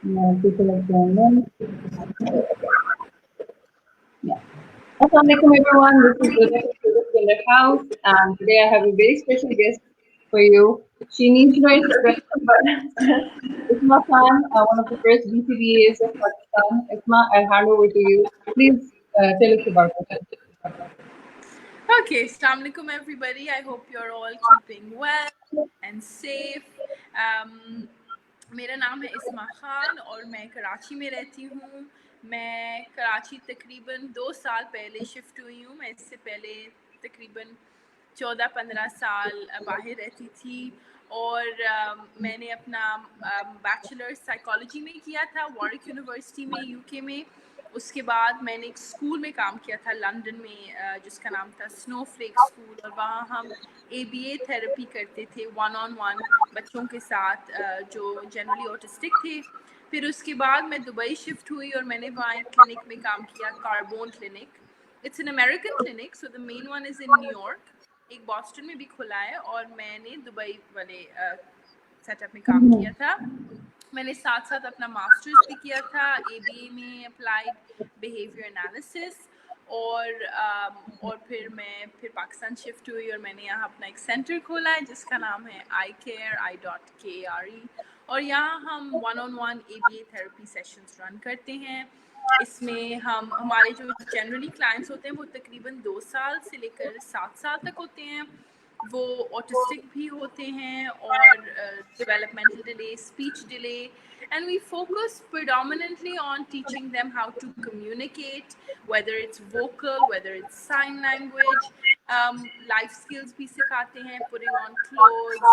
People are joining. Yeah. Assalamualaikum everyone. This is in the house, and today I have a very special guest for you. She needs no introduction, but Isma Khan, one of the first BCBAs of Pakistan. Isma, I'll hand over to you. Please tell us about yourself. Okay, Assalamu alaikum everybody. I hope you're all keeping well and safe. मेरा नाम है इस्मा खान और मैं कराची में रहती हूँ. मैं कराची तकरीबन 2 साल पहले शिफ्ट हुई हूँ. मैं इससे पहले तकरीबन 14-15 साल बाहर रहती थी और मैंने अपना बैचलर साइकोलॉजी में किया था वॉरिक यूनिवर्सिटी में यूके में. उसके बाद मैंने एक स्कूल में काम किया था लंदन में जिसका नाम था स्नोफ्लेक स्कूल और वहाँ हम ABA थेरेपी करते थे 1-on-1 बच्चों के साथ जो जनरली ऑटिस्टिक थे. फिर उसके बाद मैं दुबई शिफ्ट हुई और मैंने वहाँ एक क्लिनिक में काम किया, carbon clinic. It's an American clinic, so the main one is in New York. एक बॉस्टन में भी खुला है और मैंने दुबई वाले सेटअप में काम किया था. मैंने साथ साथ अपना मास्टर्स भी किया था ABA में, अप्लाइड बिहेवियर एनालिसिस. और फिर पाकिस्तान शिफ्ट हुई और मैंने यहाँ अपना एक सेंटर खोला है जिसका नाम है iCare. और यहाँ हम 1-on-1 ABA therapy sessions run करते हैं. इसमें हमारे जो जनरली क्लाइंट्स होते हैं वो तकरीबन 2 साल से लेकर 7 साल तक होते हैं. वो ऑटिस्टिक भी होते हैं और developmental delay, speech delay, and we focus predominantly on teaching them how to communicate, whether it's vocal, whether it's sign language. Life skills भी सिखाते हैं, putting on clothes,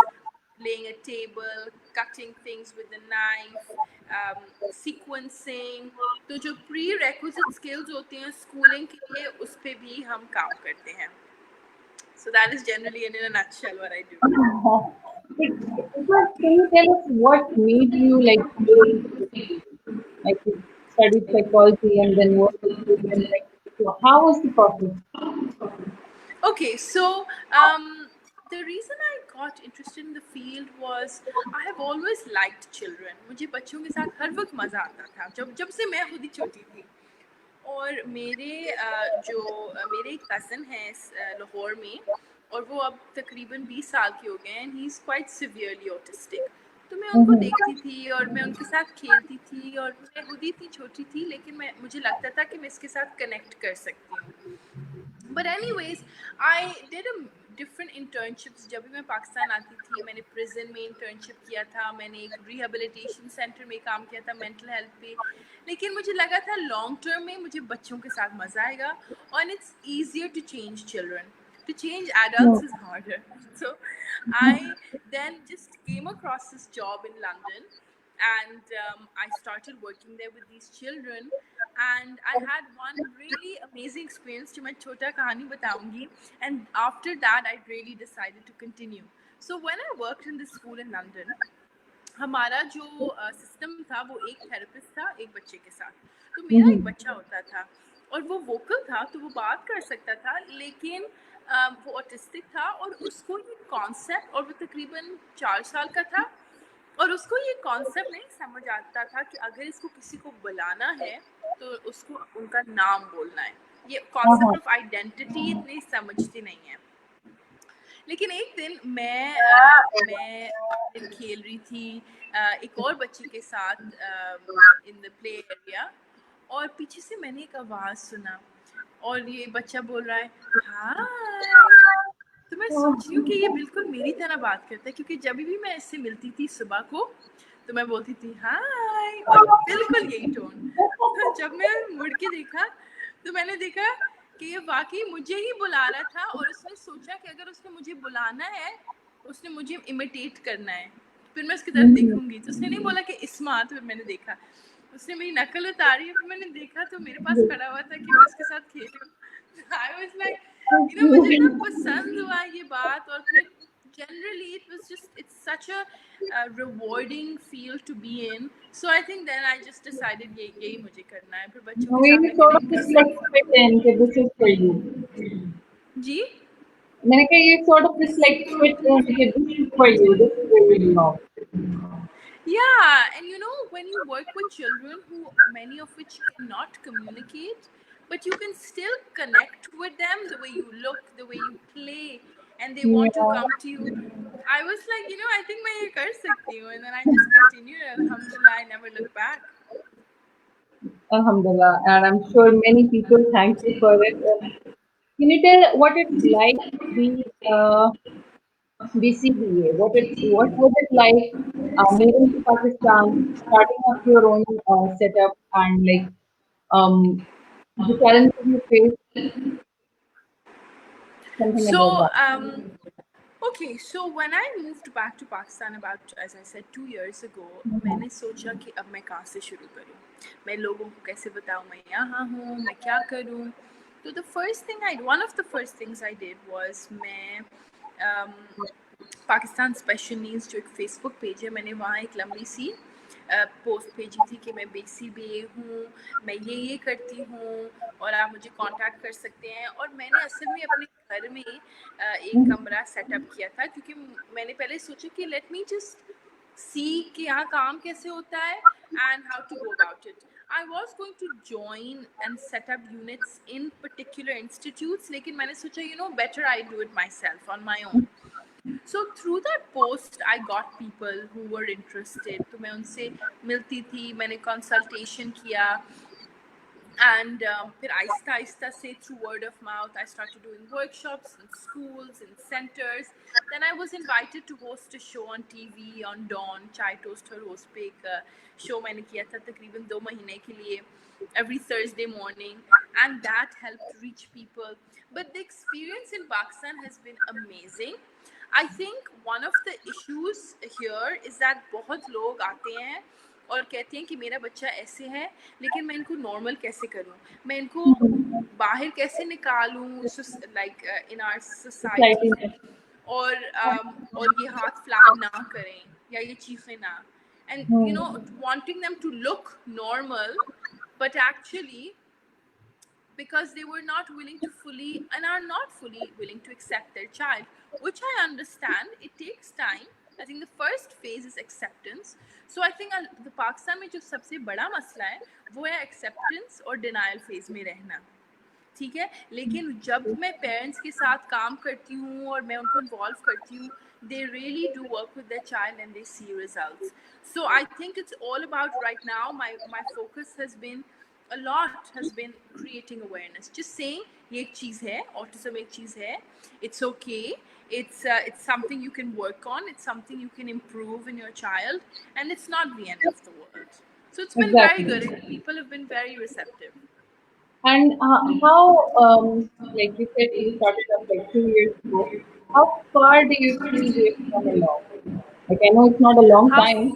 laying a table, cutting things with a knife, sequencing. तो जो prerequisite skills होते हैं schooling के लिए उस पे भी हम काम करते हैं. So that is generally in a nutshell what I do. Isma, can you tell us what made you like you studied psychology and then worked with children? So how was the process? Okay, so the reason I got interested in the field was I have always liked children. मुझे बच्चों के साथ हर वक्त मज़ा आता था जब से मैं खुद ही छोटी थी. और मेरे कज़न हैं लाहौर में और वो अब तकरीबन 20 साल के हो गए हैं. He is quite severely autistic. तो मैं उनको देखती थी और मैं उनके साथ खेलती थी और मैं खुद ही इतनी छोटी थी लेकिन मुझे लगता था कि मैं इसके साथ कनेक्ट कर सकती हूँ. But anyways I did different internships. जब भी मैं पाकिस्तान आती थी मैंने प्रिजन में इंटर्नशिप किया था, मैंने एक रिहेबिलिटेशन सेंटर में काम किया था मेंटल हेल्थ पे. लेकिन मुझे लगा था लॉन्ग टर्म में मुझे बच्चों के साथ मज़ा आएगा और it's easier to change children. To change adults is harder. So I then just came across this job in London and I started working there with these children and I had one really amazing experience जो मैं छोटा कहानी बताऊंगी. And after that I really decided to continue. So when I worked in this school in London, हमारा जो system था वो एक थेरेपिस्ट था एक बच्चे के साथ. तो मेरा एक बच्चा होता था और वो वोकल था तो वो बात कर सकता था लेकिन वो ऑटिस्टिक था और उसको ये कॉन्सेप्ट, और वो तकरीबन 4 साल का था और उसको ये कॉन्सेप्ट नहीं समझ आता था कि अगर इसको किसी को बुलाना है तो उसको उनका नाम बोलना है. ये कॉन्सेप्ट ऑफ आइडेंटिटी इतनी समझती नहीं है. लेकिन एक दिन मैं खेल रही थी एक और बच्ची के साथ इन द प्ले एरिया और पीछे से मैंने एक आवाज़ सुना और ये बच्चा बोल रहा है हाय. तो मैं सोच रही हूँ कि ये बिल्कुल मेरी तरह बात करता है क्योंकि जब भी मैं इससे मिलती थी सुबह को तो मैं बोलती थी हाय और बिल्कुल यही टोन. जब मैं मुड़ के देखा तो मैंने देखा कि ये वाकई मुझे ही बुला रहा था और उसने सोचा कि अगर उसने मुझे बुलाना है उसने मुझे इमिटेट करना है फिर मैं उसकी तरफ देखूंगी. तो उसने नहीं बोला कि इस्मा. तो फिर मैंने देखा उसने मेरी नकल उतारी. फिर मैंने देखा तो मेरे पास खड़ा हुआ था कि मैं उसके साथ खेल रही हूँ. आई वाज लाइक मुझे इतना पसंद हुआ ये बात. और फिर generally it was just it's such a rewarding field to be in. So I think then I just decided यही मुझे करना है. फिर बच्चों के साथ You sort of just like fit in that this is for you. जी मैंने कहा ये sort of just like fit in that this is for you. This is where you belong. Yeah, and you know, when you work with children who many of which cannot communicate, but you can still connect with them the way you look, the way you play, and they want to Yeah, come to you. I was like, you know, I think मैं ये कर सकती हूँ, and then I just continued. Alhamdulillah, I never looked back. Alhamdulillah, and I'm sure many people thank you for it. Can you tell what it's like to be BCBA? What was it like moving to Pakistan, starting up your own setup, and like the challenges you faced, something about So, that. okay, so when I moved back to Pakistan about, as I said, 2 years ago, मैंने सोचा कि अब मैं कहाँ से शुरू करूँ, मैं लोगों को कैसे बताऊँ मैं यहाँ हूँ, मैं क्या करूँ. So the first thing one of the first things I did was मैं पाकिस्तान स्पेशल नीड्स जो एक फेसबुक पेज है, मैंने वहाँ एक लंबी सी पोस्ट भेजी थी कि मैं BCBA हूँ, मैं ये करती हूँ और आप मुझे कांटेक्ट कर सकते हैं. और मैंने असल में अपने घर में एक कमरा सेटअप किया था, क्योंकि मैंने पहले सोचा कि लेट मी जस्ट सी कि यहाँ काम कैसे होता है and how to go about it. I was going to join and set up units in particular institutes, लेकिन मैंने सोचा, you know, better I do it myself on my own. So through that post I got people who were interested, तो मैं उनसे मिलती थी, मैंने consultation किया, and फिर आहिस्ता आहिस्ता से through word of mouth I started doing workshops in schools, in centers. Then I was invited to host a show on TV on Dawn, Chai Toast Her Host पे एक show मैंने किया था तकरीबन 2 महीने के लिए, every Thursday morning, and that helped reach people. But the experience in Pakistan has been amazing. I think one of the issues here is that बहुत लोग आते हैं और कहते हैं कि मेरा बच्चा ऐसे है, लेकिन मैं इनको नॉर्मल कैसे करूं, मैं इनको बाहर कैसे निकालूं, like in our society, Society. और ये हाथ फ्लैप ना करें या ये चीखें ना, and you know wanting them to look normal, but actually because they were not willing to fully and are not fully willing to accept their child, which I understand. It takes time. I think the first phase is acceptance. So I think the Pakistan में जो सबसे बड़ा मसला है वो है acceptance और denial phase में रहना. ठीक है, लेकिन जब मैं पेरेंट्स के साथ काम करती हूँ और मैं उनको इन्वॉल्व करती हूँ, they really do work with their child and they see results. So I think it's all about, right now my focus has been a lot has been creating awareness, just saying ये एक चीज़ है, autism एक चीज़ है, it's okay, it's something you can work on, it's something you can improve in your child, and it's not the end of the world. So it's been very Exactly. good. People have been very receptive. And how, like you said, you started up like 2 years ago. How far do you feel we have come along? Like I know it's not a long How time,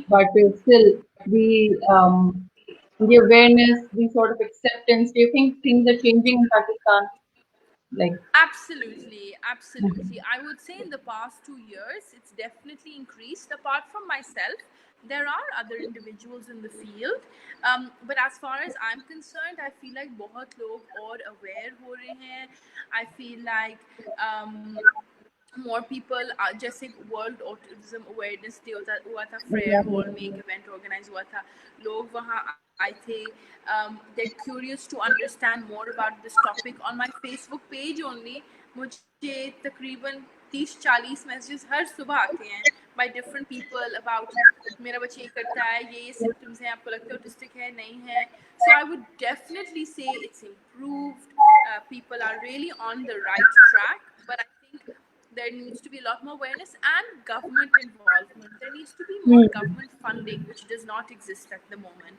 but still the awareness, the sort of acceptance. Do you think things are changing in Pakistan? Like, Absolutely, absolutely. I would say in the past 2 years, it's definitely increased. Apart from myself, there are other individuals in the field. But as far as I'm concerned, I feel like बहुत लोग और aware हो रहे हैं. I feel like more people are, जैसे world autism awareness day हुआ था Frere exactly. Hall में, एक इवेंट ऑर्गेनाइज हुआ था, लोग वहाँ आए थे. they're curious to understand more about this topic. On my Facebook page only मुझे तकरीबन 30-40 मैसेजेस हर सुबह आते हैं by different people about मेरा बच्चा ये करता है, ये symptoms हैं, आपको लगता है ऑटिस्टिक है नहीं है. So I would definitely say it's improved. People are really on the right track, but I think there needs to be a lot more awareness and government involvement. There needs to be more government funding, which does not exist at the moment.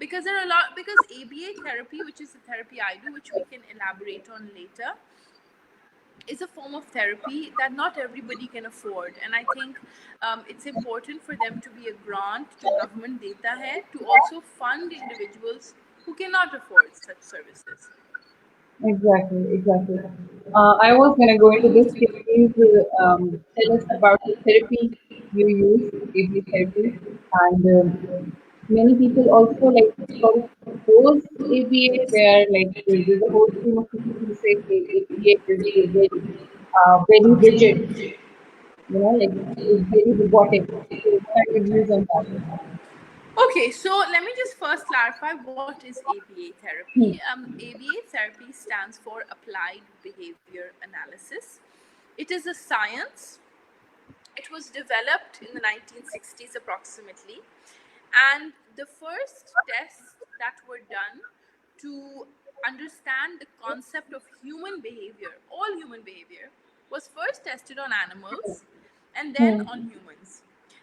Because there are a lot, because ABA therapy, which is the therapy I do, which we can elaborate on later, is a form of therapy that not everybody can afford. And I think it's important for them to be a grant to government data hai, to also fund individuals who cannot afford such services. Exactly, exactly. I was going to go into this. Can you please tell us about the therapy you use, ABA therapy, and many people also like sort of oppose ABA, where like there's a whole team of people who say ABA is very rigid, like it's very robotic. kind of views on that? Okay, so let me just first clarify what is ABA therapy. ABA therapy stands for Applied Behavior Analysis. It is a science. It was developed in the 1960s approximately, and the first tests that were done to understand the concept of human behavior, all human behavior, was first tested on animals and then on humans.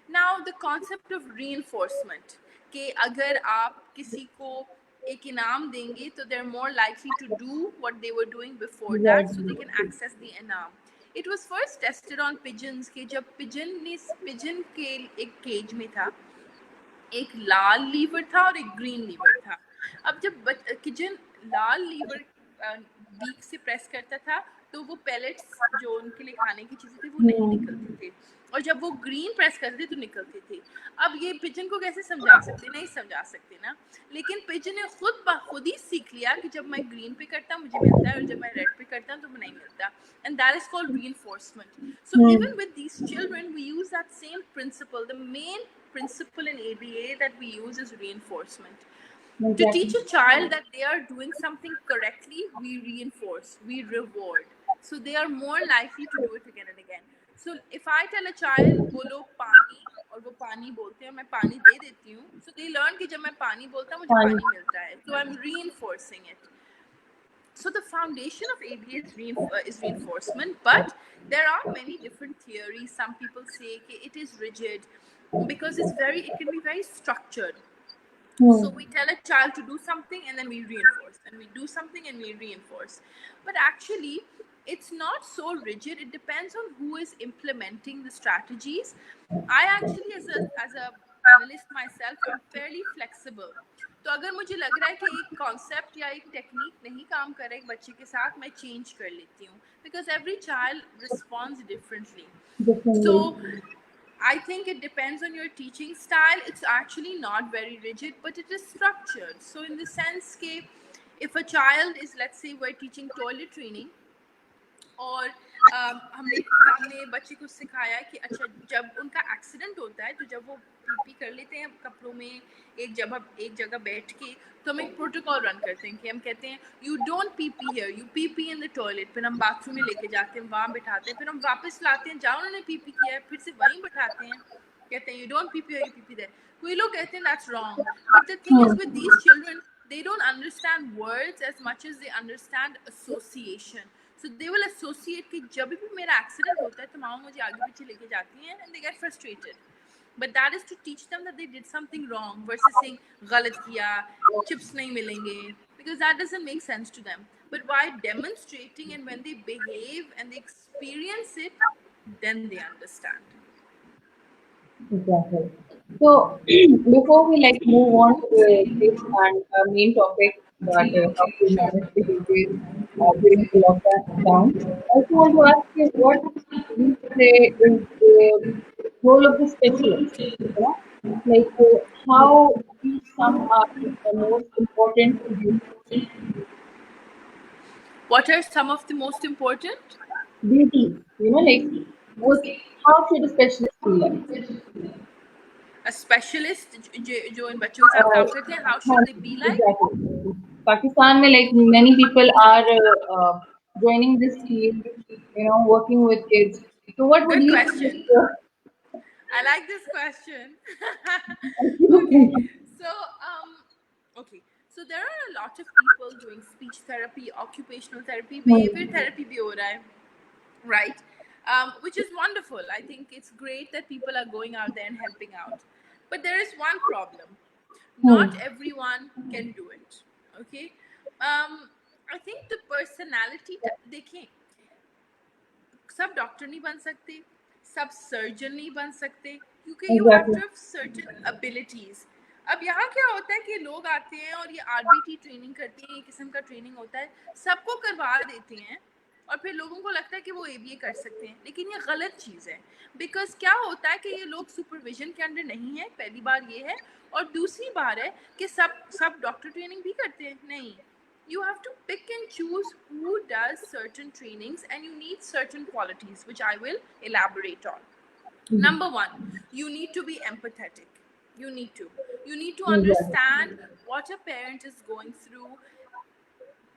Now the concept of reinforcement, कि अगर आप किसी को एक इनाम देंगे तो they're more likely to do what they were doing before that, so they can access the इनाम. It was first tested on pigeons कि जब pigeon के एक cage में था, एक लाल लीवर था और एक ग्रीन लीवर था. अब जब पिजन लाल लीवर बीक से प्रेस करता था तो वो पेलेट्स जो उनके लिए खाने की चीजें थी वो नहीं निकलती थी, और जब वो ग्रीन प्रेस करते तो निकलती थी. अब ये पिजन को कैसे समझा सकते, नहीं समझा सकते ना, लेकिन पिजन ने खुद ही सीख लिया कि जब मैं ग्रीन पे करता मुझे मिलता है और जब मैं रेड पे करता तो नहीं मिलता. And that is called reinforcement. So even with these children we use that same principle. The main principle in ABA that we use is reinforcement. To teach a child that they are doing something correctly, we reinforce, we reward, so they are more likely to do it again and again. So if I tell a child बोलो पानी और वो पानी बोलते हैं, मैं पानी दे देती हूँ, so they learn कि जब मैं पानी बोलता हूँ मुझे पानी मिलता है, so I'm reinforcing it. So the foundation of ABA is reinforcement, but there are many different theories. Some people say it is rigid because it can be very structured. So we tell a child to do something and then we reinforce, and we do something and we reinforce. But actually, it's not so rigid. It depends on who is implementing the strategies. I actually, as a analyst myself, I'm fairly flexible. तो अगर मुझे लग रहा है कि एक concept या एक टेक्निक नहीं काम कर रहा है एक बच्चे के साथ, मैं चेंज कर लेती हूँ, because every child responds differently. So I think it depends on your teaching style. It's actually not very rigid, but it is structured. So in the sense that if a child is, let's say we're teaching toilet training, और हमने बच्चे को सिखाया कि अच्छा जब उनका accident होता है तो जब वो पी कर लेते हैं कपड़ों में एक जगह बैठ के, तो हम एक प्रोटोकॉल रन करते हैं कि हम कहते हैं you don't pee here, you P in the toilet. फिर हम बाथरूम में लेके जाते हैं, वहाँ बिठाते हैं, फिर हम वापस लाते हैं जहाँ उन्होंने पी किया है, फिर से वहीं बिठाते हैं, कहते हैं you don't pee here, you pee there. कोई लोग कहते हैं that's wrong, but the thing is with these children they don't understand words as much as they understand association. So they will associate कि जब भी मेरा एक्सीडेंट होता है तो मामा मुझे आगे पीछे लेके जाती हैं, and they get frustrated. But that is to teach them that they did something wrong versus saying गलत किया, chips नहीं मिलेंगे, because that doesn't make sense to them. But by demonstrating and when they behave and they experience it, then they understand. Exactly. So before we move on to this and main topic that how to manage behavior during the lockdown, I also want to ask you what you say is the role of the specialist. You know, how these some are the most important to you. What are some of the most important? Duties. You know, what how should a specialist be like? A specialist जो इन बच्चों के साथ काम करते हैं, how should they be like? Exactly. Pakistan, many people are joining this field, working with kids. So, what would Good you question. say? I like this question. Okay, so okay, so there are a lot of people doing speech therapy, occupational therapy, behavior therapy भी हो रहा है, right? Which is wonderful. I think it's great that people are going out there and helping out. But there is one problem. Not everyone can do it. Okay. I think the personality देखें, सब doctor नहीं बन सकते, सब surgeon नहीं बन सकते, क्योंकि you have to have certain abilities. अब यहाँ क्या होता है कि लोग आते हैं और ये आरबीटी ट्रेनिंग करते हैं, ये किस्म का ट्रेनिंग होता है, सबको करवा देते हैं और फिर लोगों को लगता है कि वो एबीए कर सकते हैं, लेकिन ये गलत चीज़ है. बिकॉज क्या होता है कि ये लोग सुपरविजन के अंडर नहीं है, पहली बार ये है, और दूसरी बार है कि सब डॉक्टर ट्रेनिंग भी करते हैं, नहीं. You have to pick and choose who does certain trainings, and you need certain qualities, which I will elaborate on. Number one, you need to be empathetic. You need to. You need to Exactly. understand what a parent is going through.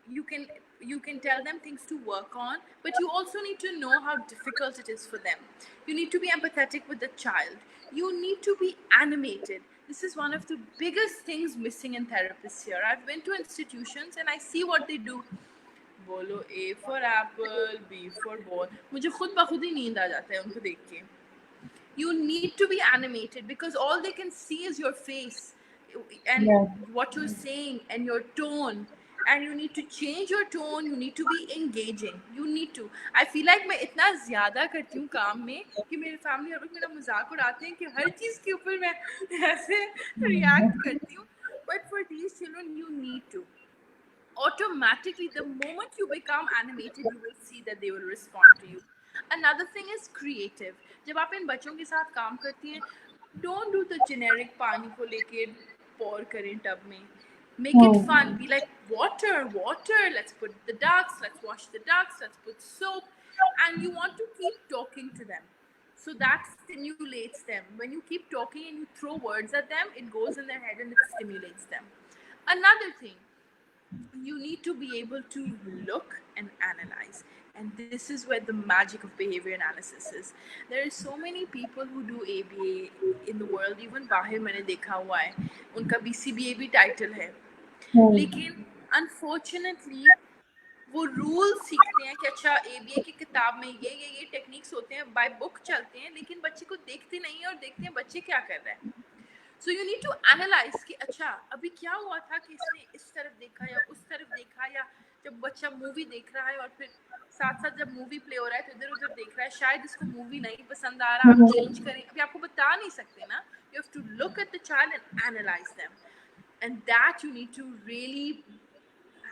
You can you can tell them things to work on, but you also need to know how difficult it is for them. You need to be empathetic with the child. You need to be animated. This is one of the biggest things missing in therapists here. I've been to institutions and I see what they do. बोलो A for apple, B for ball. मुझे खुद ब खुद ही नींद आ जाता है उनको देख के. You need to be animated because all they can see is your face and Yeah. what you're saying and your tone, and you need to change your tone. You need to be engaging. You need to. I feel like मैं इतना ज़्यादा करती हूँ काम में कि मेरे family और लोग मेरा मजाक उड़ाते हैं कि हर चीज़ के ऊपर मैं ऐसे रिएक्ट करती हूँ. But for these children you need to. Automatically, the moment you become animated, you will see that they will respond to you. Another thing is creative. जब आप इन बच्चों के साथ काम करती हैं, don't do the generic पानी को लेके pour करें टब में. Make it fun. Be like water, water. Let's put the ducks. Let's wash the ducks. Let's put soap, and you want to keep talking to them. So that stimulates them. When you keep talking and you throw words at them, it goes in their head and it stimulates them. Another thing, you need to be able to look and analyze, and this is where the magic of behavior analysis is. There are so many people who do ABA in the world. Even बाहर मैंने देखा हुआ है उनका BCBA भी title है, लेकिन unfortunately वो रूल सीखते हैं कि अच्छा ABA की किताब में ये टेक्निक्स होते हैं, बाय बुक चलते हैं, लेकिन बच्चे को देखते नहीं है और देखते हैं बच्चे क्या कर रहे हैं. So you need to analyse कि अच्छा अभी क्या हुआ था कि इसने इस तरफ देखा या उस तरफ देखा, या जब बच्चा मूवी देख रहा है और फिर साथ साथ जब मूवी प्ले हो रहा है तो इधर उधर देख रहा है, शायद इसको मूवी नहीं पसंद आ रहा, आप चेंज करें. अभी आपको बता नहीं सकते ना. You have to look at the child and analyse them, and that you need to really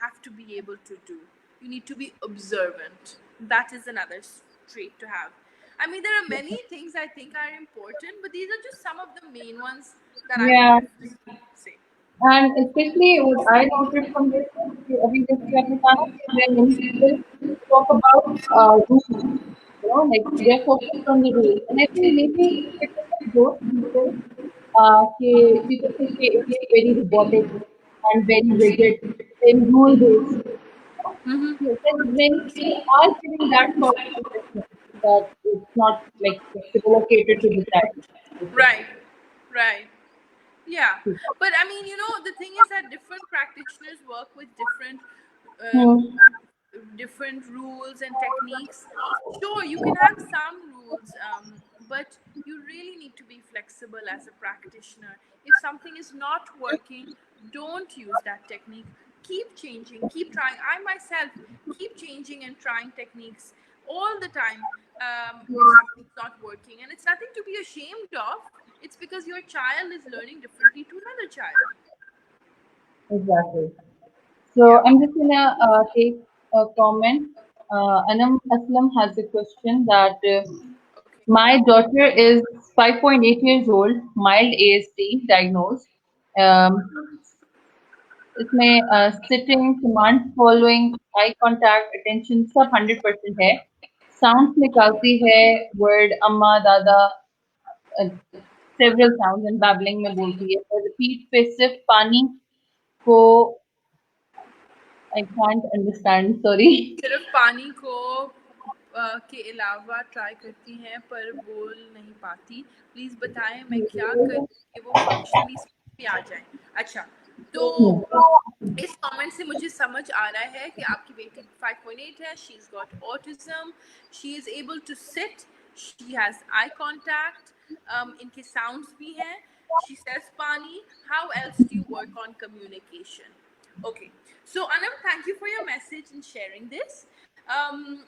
have to be able to do. You need to be observant. That is another trait to have. I mean, there are many things I think are important, but these are just some of the main ones that I Yeah. would say. And especially what I noted from this, अभी जैसे आपने कहा कि when many people talk about rules, like they're focused on the rules, and I think maybe it's because of those people, people think कि it is very robotic and very rigid, very rule based. Yes, and many people are giving that sort of impression that it's not like flexible or catered to the child. Right, right. Yeah, but I mean, the thing is that different practitioners work with Hmm. different rules and techniques. Sure, you can have some rules, but you really need to be flexible as a practitioner. If something is not working, don't use that technique. Keep changing, keep trying. I myself keep changing and trying techniques all the time if something's not working. And it's nothing to be ashamed of. It's because your child is learning differently to another child. Exactly. So Yeah. I'm just gonna take a comment. Anam Aslam has a question that Okay. my daughter is 5.8 years old, mild ASD diagnosed. Um, इसमें sitting, command following, eye contact, attention सब 100% है. Sounds निकालती है, word अम्मा, दादा, uh, several sounds and babbling में बोलती है. पर repeat पे सिर्फ पानी को I can't understand. Sorry. सिर्फ पानी को के अलावा ट्राई करती हैं पर बोल नहीं पाती. प्लीज बताएं मैं क्या करूं कि वो फंक्शनली पे आ जाए. अच्छा, तो इस कमेंट से मुझे समझ आ रहा है कि आपकी बेटी 5.8 है. She is got autism. She is able to sit. She has eye contact. इनके साउंड्स भी हैं. She says paani. How else do you work on communication? Okay, so Anam, thank you for your message and sharing this. Um,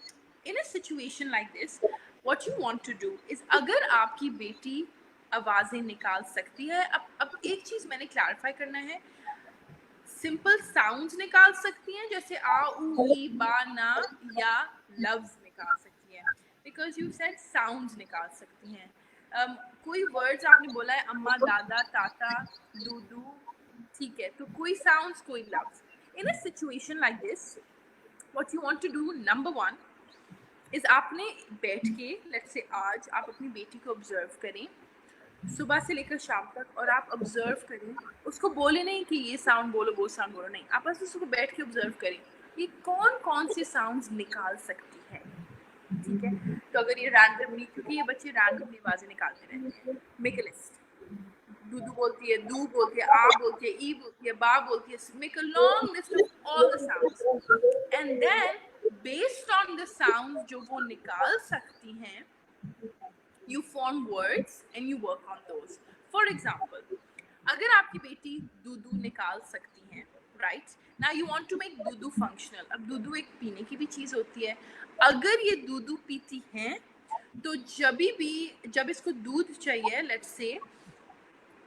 in a situation like this, what you want to do is, अगर आपकी बेटी आवाजें निकाल सकती है, अब एक चीज मैंने क्लैरिफाई करना है. सिंपल साउंड्स निकाल सकती हैं जैसे आ ऊ ई बा ना, या लव्स निकाल सकती हैं. बिकॉज यू सेड साउंड्स निकाल सकती हैं. कोई वर्ड्स आपने बोला है अम्मा, दादा, ताता, दूदू, ठीक है, तो कोई साउंड्स, कोई loves. In a situation like this, what you want to do, number one, इस आपने बैठ के लेट्स से आज आप अपनी बेटी को ऑब्जर्व करें सुबह से लेकर शाम तक और आप ऑब्जर्व करें, उसको बोले नहीं कि ये साउंड बोलो वो साउंड बोलो, नहीं, आप बस उसको बैठ के ऑब्जर्व करें ये कौन कौन से साउंड्स निकाल सकती है, ठीक है। तो अगर ये रैंडमली, क्योंकि ये बच्चे रैंडमली आवाजें निकालते रहते हैं, मेक अ लिस्ट। दूधू बोलती है, दू बोलती है, आ बोलती है, ई बोलती है, बा बोलती है, make a long list of all the sounds and then based on the sounds जो वो निकाल सकती हैं you form words and you work on those. For example, अगर आपकी बेटी दूधू निकाल सकती है, right? Now you want to make दूधू functional. अब दूधू एक पीने की भी चीज होती है, अगर ये दूधू पीती हैं तो जब इसको दूध चाहिए, let's say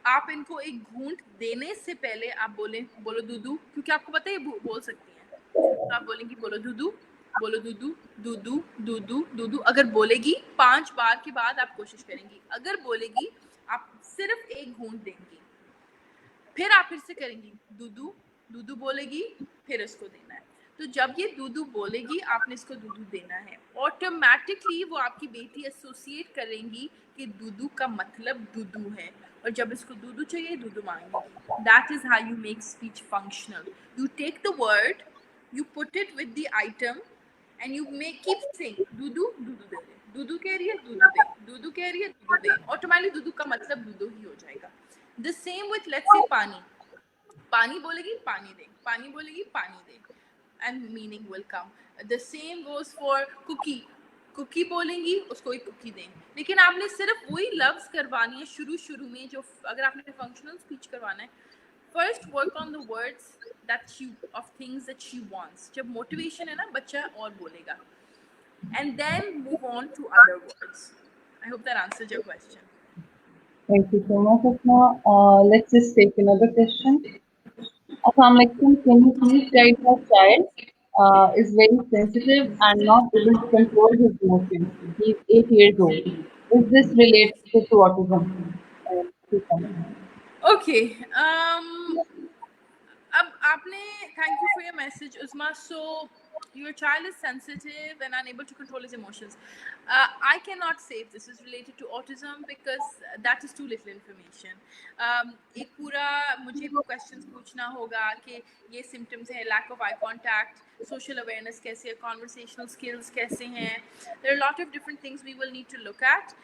आप इनको एक घूंट देने से पहले आप बोलो दूधू, क्योंकि आपको पता है ये बोल सकती हैं, तो आप बोलेंगी बोलो दूधू, बोलो दूधू, दूधू, दूधू, दूधू। अगर बोलेगी 5 बार के बाद आप कोशिश करेंगी, अगर बोलेगी आप सिर्फ एक घूंट देंगी, फिर आप फिर से करेंगी दूधू, दूधू बोलेगी, फिर इसको देना है। तो जब ये दूधू बोलेगी आपने इसको दूधू देना है, ऑटोमेटिकली वो आपकी बेटी एसोसिएट करेंगी कि दूधू का मतलब दूधू है, और जब इसको दूधू चाहिए दूधू मांगेगी। That is how you make speech functional. You take the word, you put it with the item and you may keep saying दूधू, दूधू दे दे, दूधू कह रही है दूधू दे, दूधू कह रही है दूधू दे, ऑटोमेटिकली दूधू का मतलब दूधू ही हो जाएगा। The same with let's say पानी, पानी बोलेगी पानी दे, पानी बोलेगी पानी दे, and meaning will come. The same goes for cookie, cookie बोलेंगी उसको एक कुकी दें, लेकिन आपने सिर्फ वही लफ्ज करवानी है शुरू में, जो अगर आपने फंक्शनल स्पीच करवाना है, first work on the words that she of things that she wants. जब मोटिवेशन है ना बच्चा और बोलेगा, and then move on to other words. I hope that answers your question. Thank you so much, Asma. Let's just take another question. Assalamualaikum. Can you please guide my child? Is very sensitive and not able to control his emotions. He's 8 years old. Is this related to autism? Please comment. ओके, अब आपने, thank you for your message Usma. So your child is sensitive and unable to control his emotions. I cannot say if this is related to autism because that is too little information. एक पूरा मुझे questions पूछना होगा कि ये symptoms हैं, lack of eye contact, social awareness कैसे है, conversational skills कैसे हैं. There are a lot of different things we will need to look at.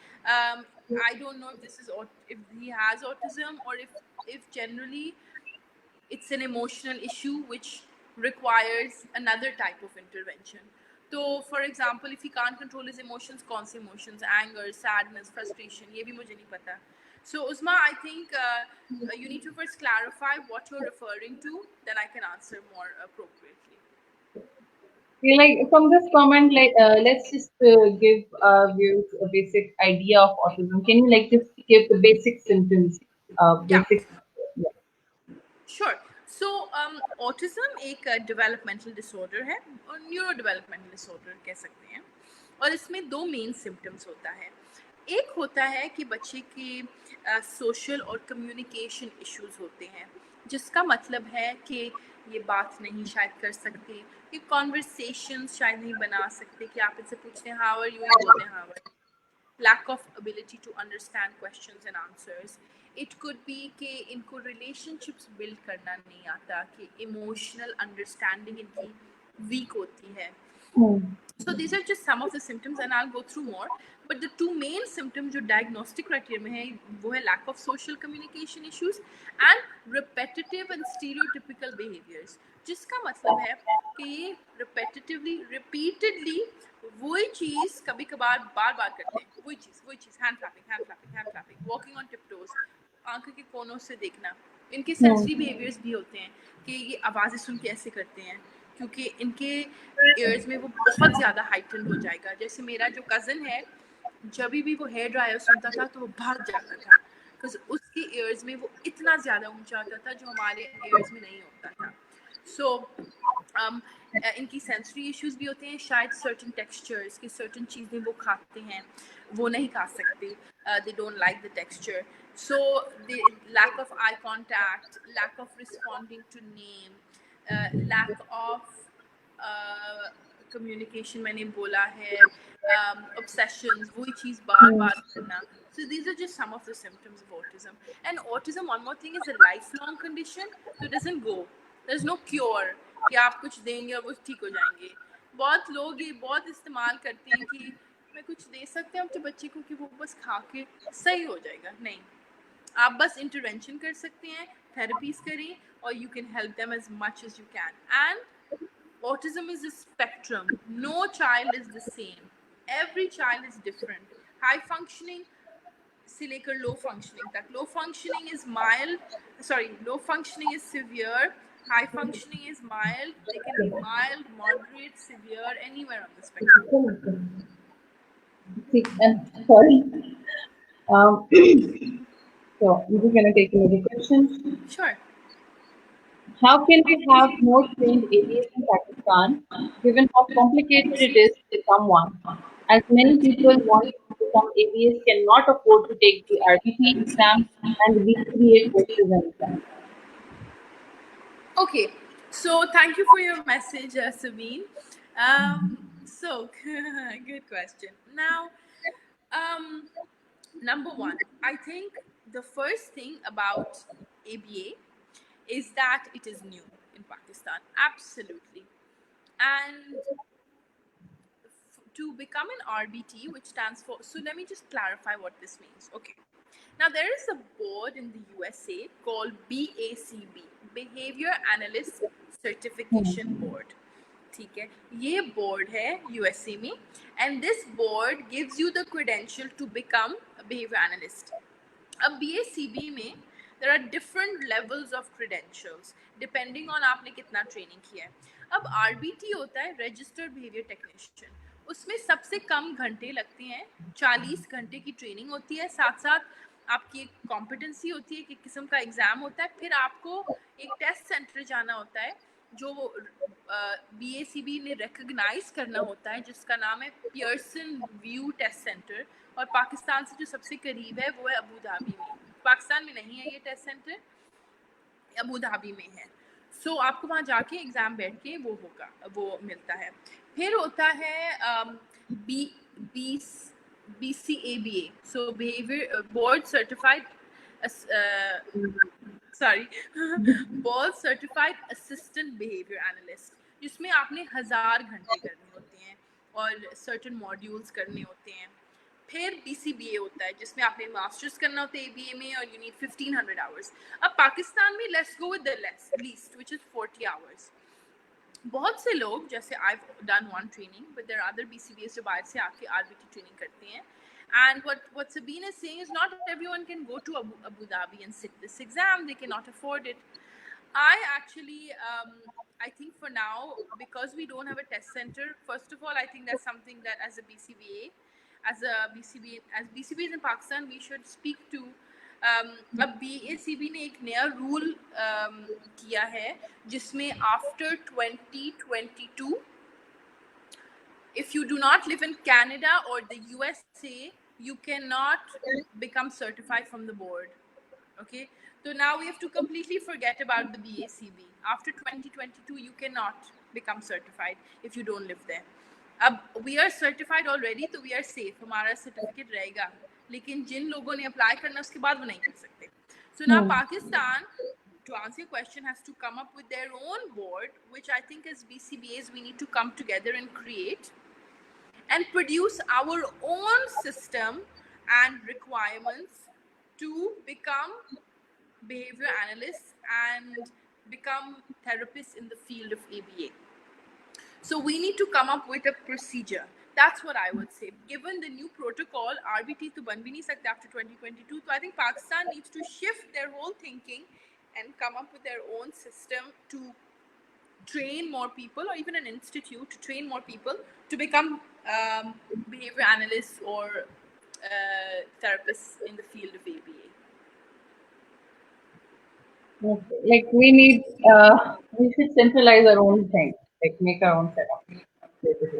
I don't know if this is if he has autism or if generally it's an emotional issue which requires another type of intervention. So for example, if he can't control his emotions, kaun se emotions, anger, sadness, frustration, ye bhi mujhe nahi pata. So Uzma, I think you need to first clarify what you're referring to, then I can answer more appropriately. Okay, like from this comment, like let's just give viewers a basic idea of autism. Can you like just give the basic symptoms? Yeah, Basic. Yeah. Sure. So autism एक developmental disorder है और neuro developmental disorder कह सकते हैं, और इसमें दो main symptoms होता है। एक होता है कि बच्चे के सोशल और कम्युनिकेशन इश्यूज होते हैं, जिसका मतलब है कि ये बात नहीं शायद कर सकते, ये कॉन्वर्सेशन शायद नहीं बना सकते, कि आप इनसे पूछते हैं हाउ आर यू, ये बोलते हैं how are you. lack of ability to understand questions and answers. It could be कि इनको relationships build करना नहीं आता, कि emotional understanding इनकी weak होती है. So these are just some of the symptoms and I'll go through more. But the two main symptoms जो diagnostic criteria में है वो है lack of social communication issues and repetitive and stereotypical behaviors. जिसका मतलब है कि ये repetitively, repeatedly वही चीज कभी कभार बार बार करते हैं, वही चीज, hand clapping, walking on tiptoes, आंखों के कोनों से देखना। इनके सेंसरी बिहेवियर्स भी होते हैं कि ये आवाज़ें सुन के ऐसे करते हैं, क्योंकि इनके ईयर्स में वो बहुत ज़्यादा हाइटन हो जाएगा। जैसे मेरा जो कज़न है, जब भी वो हेयर ड्रायर सुनता था तो वो भाग जाता था, बिकॉज उसके ईयर्स में वो इतना ज़्यादा ऊंचा होता था जो हमारे ईयर्स में नहीं होता था। सो इनकी सेंसरी इश्यूज भी होते हैं, शायद सर्टन टेक्सचर्स की सर्टन चीज़ें वो खाते हैं वो नहीं खा सकते, they don't like the texture. So the lack of eye contact, lack of responding to name, lack of communication मैंने बोला है, obsessions, वही चीज़ बार बार करना. So these are just some of the symptoms of autism. And autism, one more thing, is a lifelong condition, so it doesn't go. There's no cure कि आप कुछ देंगे और वो ठीक हो जाएंगे. बहुत लोग ये बहुत इस्तेमाल करते हैं कि मैं कुछ दे सकते हैं अपने बच्चे को कि वो बस खा के सही हो जाएगा. नहीं, आप बस इंटरवेंशन कर सकते हैं, थेरेपीज करें, और you can help them as much as you can. And autism is a spectrum. No child is the same. Every child is different. High functioning से लेकर low functioning तक. Low functioning is mild. Sorry, low functioning is severe. High functioning is mild. They can be mild, moderate, severe, anywhere on the spectrum. Sorry. So I'm just gonna take another question. Sure. How can we have more trained ABS in Pakistan, given how complicated it is to become one? As many people want to become ABS cannot afford to take the RBT exam and the BCBA courses and exams. Okay, so thank you for your message, Sabine. So good question. Now, number one, I think the first thing about ABA is that it is new in Pakistan. Absolutely. And to become an RBT, which stands for, so let me just clarify what this means. Okay. Now, there is a board in the USA called BACB, Behavior Analyst Certification Board. ठीक है, ये board है USA में, and this board gives you the credential to become a behavior analyst. अब BACB में there are different levels of credentials depending on आपने कितना training किया है. अब RBT होता है Registered Behavior Technician. उसमें सबसे कम घंटे लगते हैं, 40 घंटे की ट्रेनिंग होती है, साथ साथ आपकी एक कॉम्पिटेंसी होती है, एक किस्म का एग्ज़ाम होता है, फिर आपको एक टेस्ट सेंटर जाना होता है जो BACB ने रिकग्नाइज करना होता है, जिसका नाम है पियर्सन व्यू टेस्ट सेंटर, और पाकिस्तान से जो सबसे करीब है वो है अबू धाबी में. पाकिस्तान में नहीं है ये टेस्ट सेंटर, अबू धाबी में है. सो आपको वहाँ जाके एग्ज़ाम बैठ के वो होगा, वो मिलता है. फिर होता है BCABA, so behaviour board certified board certified assistant behaviour analyst, जिसमें आपने 1000 घंटे करने होते हैं और सर्टेन मॉड्यूल्स करने होते हैं. फिर BCBA होता है जिसमें आपने मास्टर्स करना होता है ABA में, और यू नीड 1500 आवर्स. अब पाकिस्तान में let's go with the least which is 40 hours. बहुत से लोग, जैसे I have done one training, but there are other BCBAs जो बाहर से आके RBT ट्रेनिंग करते हैं. And what Sabine is saying is not everyone can go to Abu Dhabi and sit this exam. They cannot afford it. I actually, I think for now, because we don't have a test center, first of all, I think that's something that as a BCBA, as BCBAs in Pakistan, we should speak to. अब BACB ने एक नया rule किया है जिसमें after 2022, if you do not live in Canada or the USA, you cannot become certified from the board. Okay, so now we have to completely forget about the BACB. After 2022, you cannot become certified if you don't live there. अब we are certified already, तो we are safe. हमारा certificate रहेगा, लेकिन जिन लोगों ने apply करना उसके बाद वो नहीं कर सकते. So now Pakistan, to answer your question, has to come up with their own board, which I think as BCBAs we need to come together and create and produce our own system and requirements to become behavior analysts and become therapists in the field of ABA. So we need to come up with a procedure. That's what I would say. Given the new protocol, RBT to ban bhi nahi sakte after 2022. So I think Pakistan needs to shift their whole thinking and come up with their own system to train more people, or even an institute to train more people to become behavior analysts or therapists in the field of ABA. Okay. Like we should centralize our own thing, like make our own setup.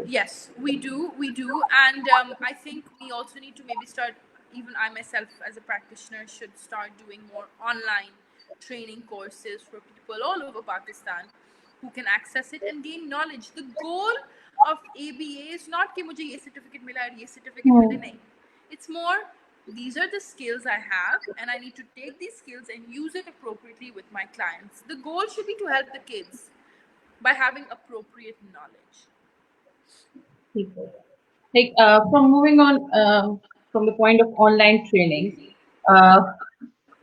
Yes, we do, and I think we also need to maybe start, even I myself as a practitioner should start doing more online training courses for people all over Pakistan who can access it and gain knowledge. The goal of ABA is not कि मुझे ये certificate मिला और ये certificate मिले, नहीं. It's more, these are the skills I have and I need to take these skills and use it appropriately with my clients. The goal should be to help the kids by having appropriate knowledge. Like from moving on from the point of online training, uh,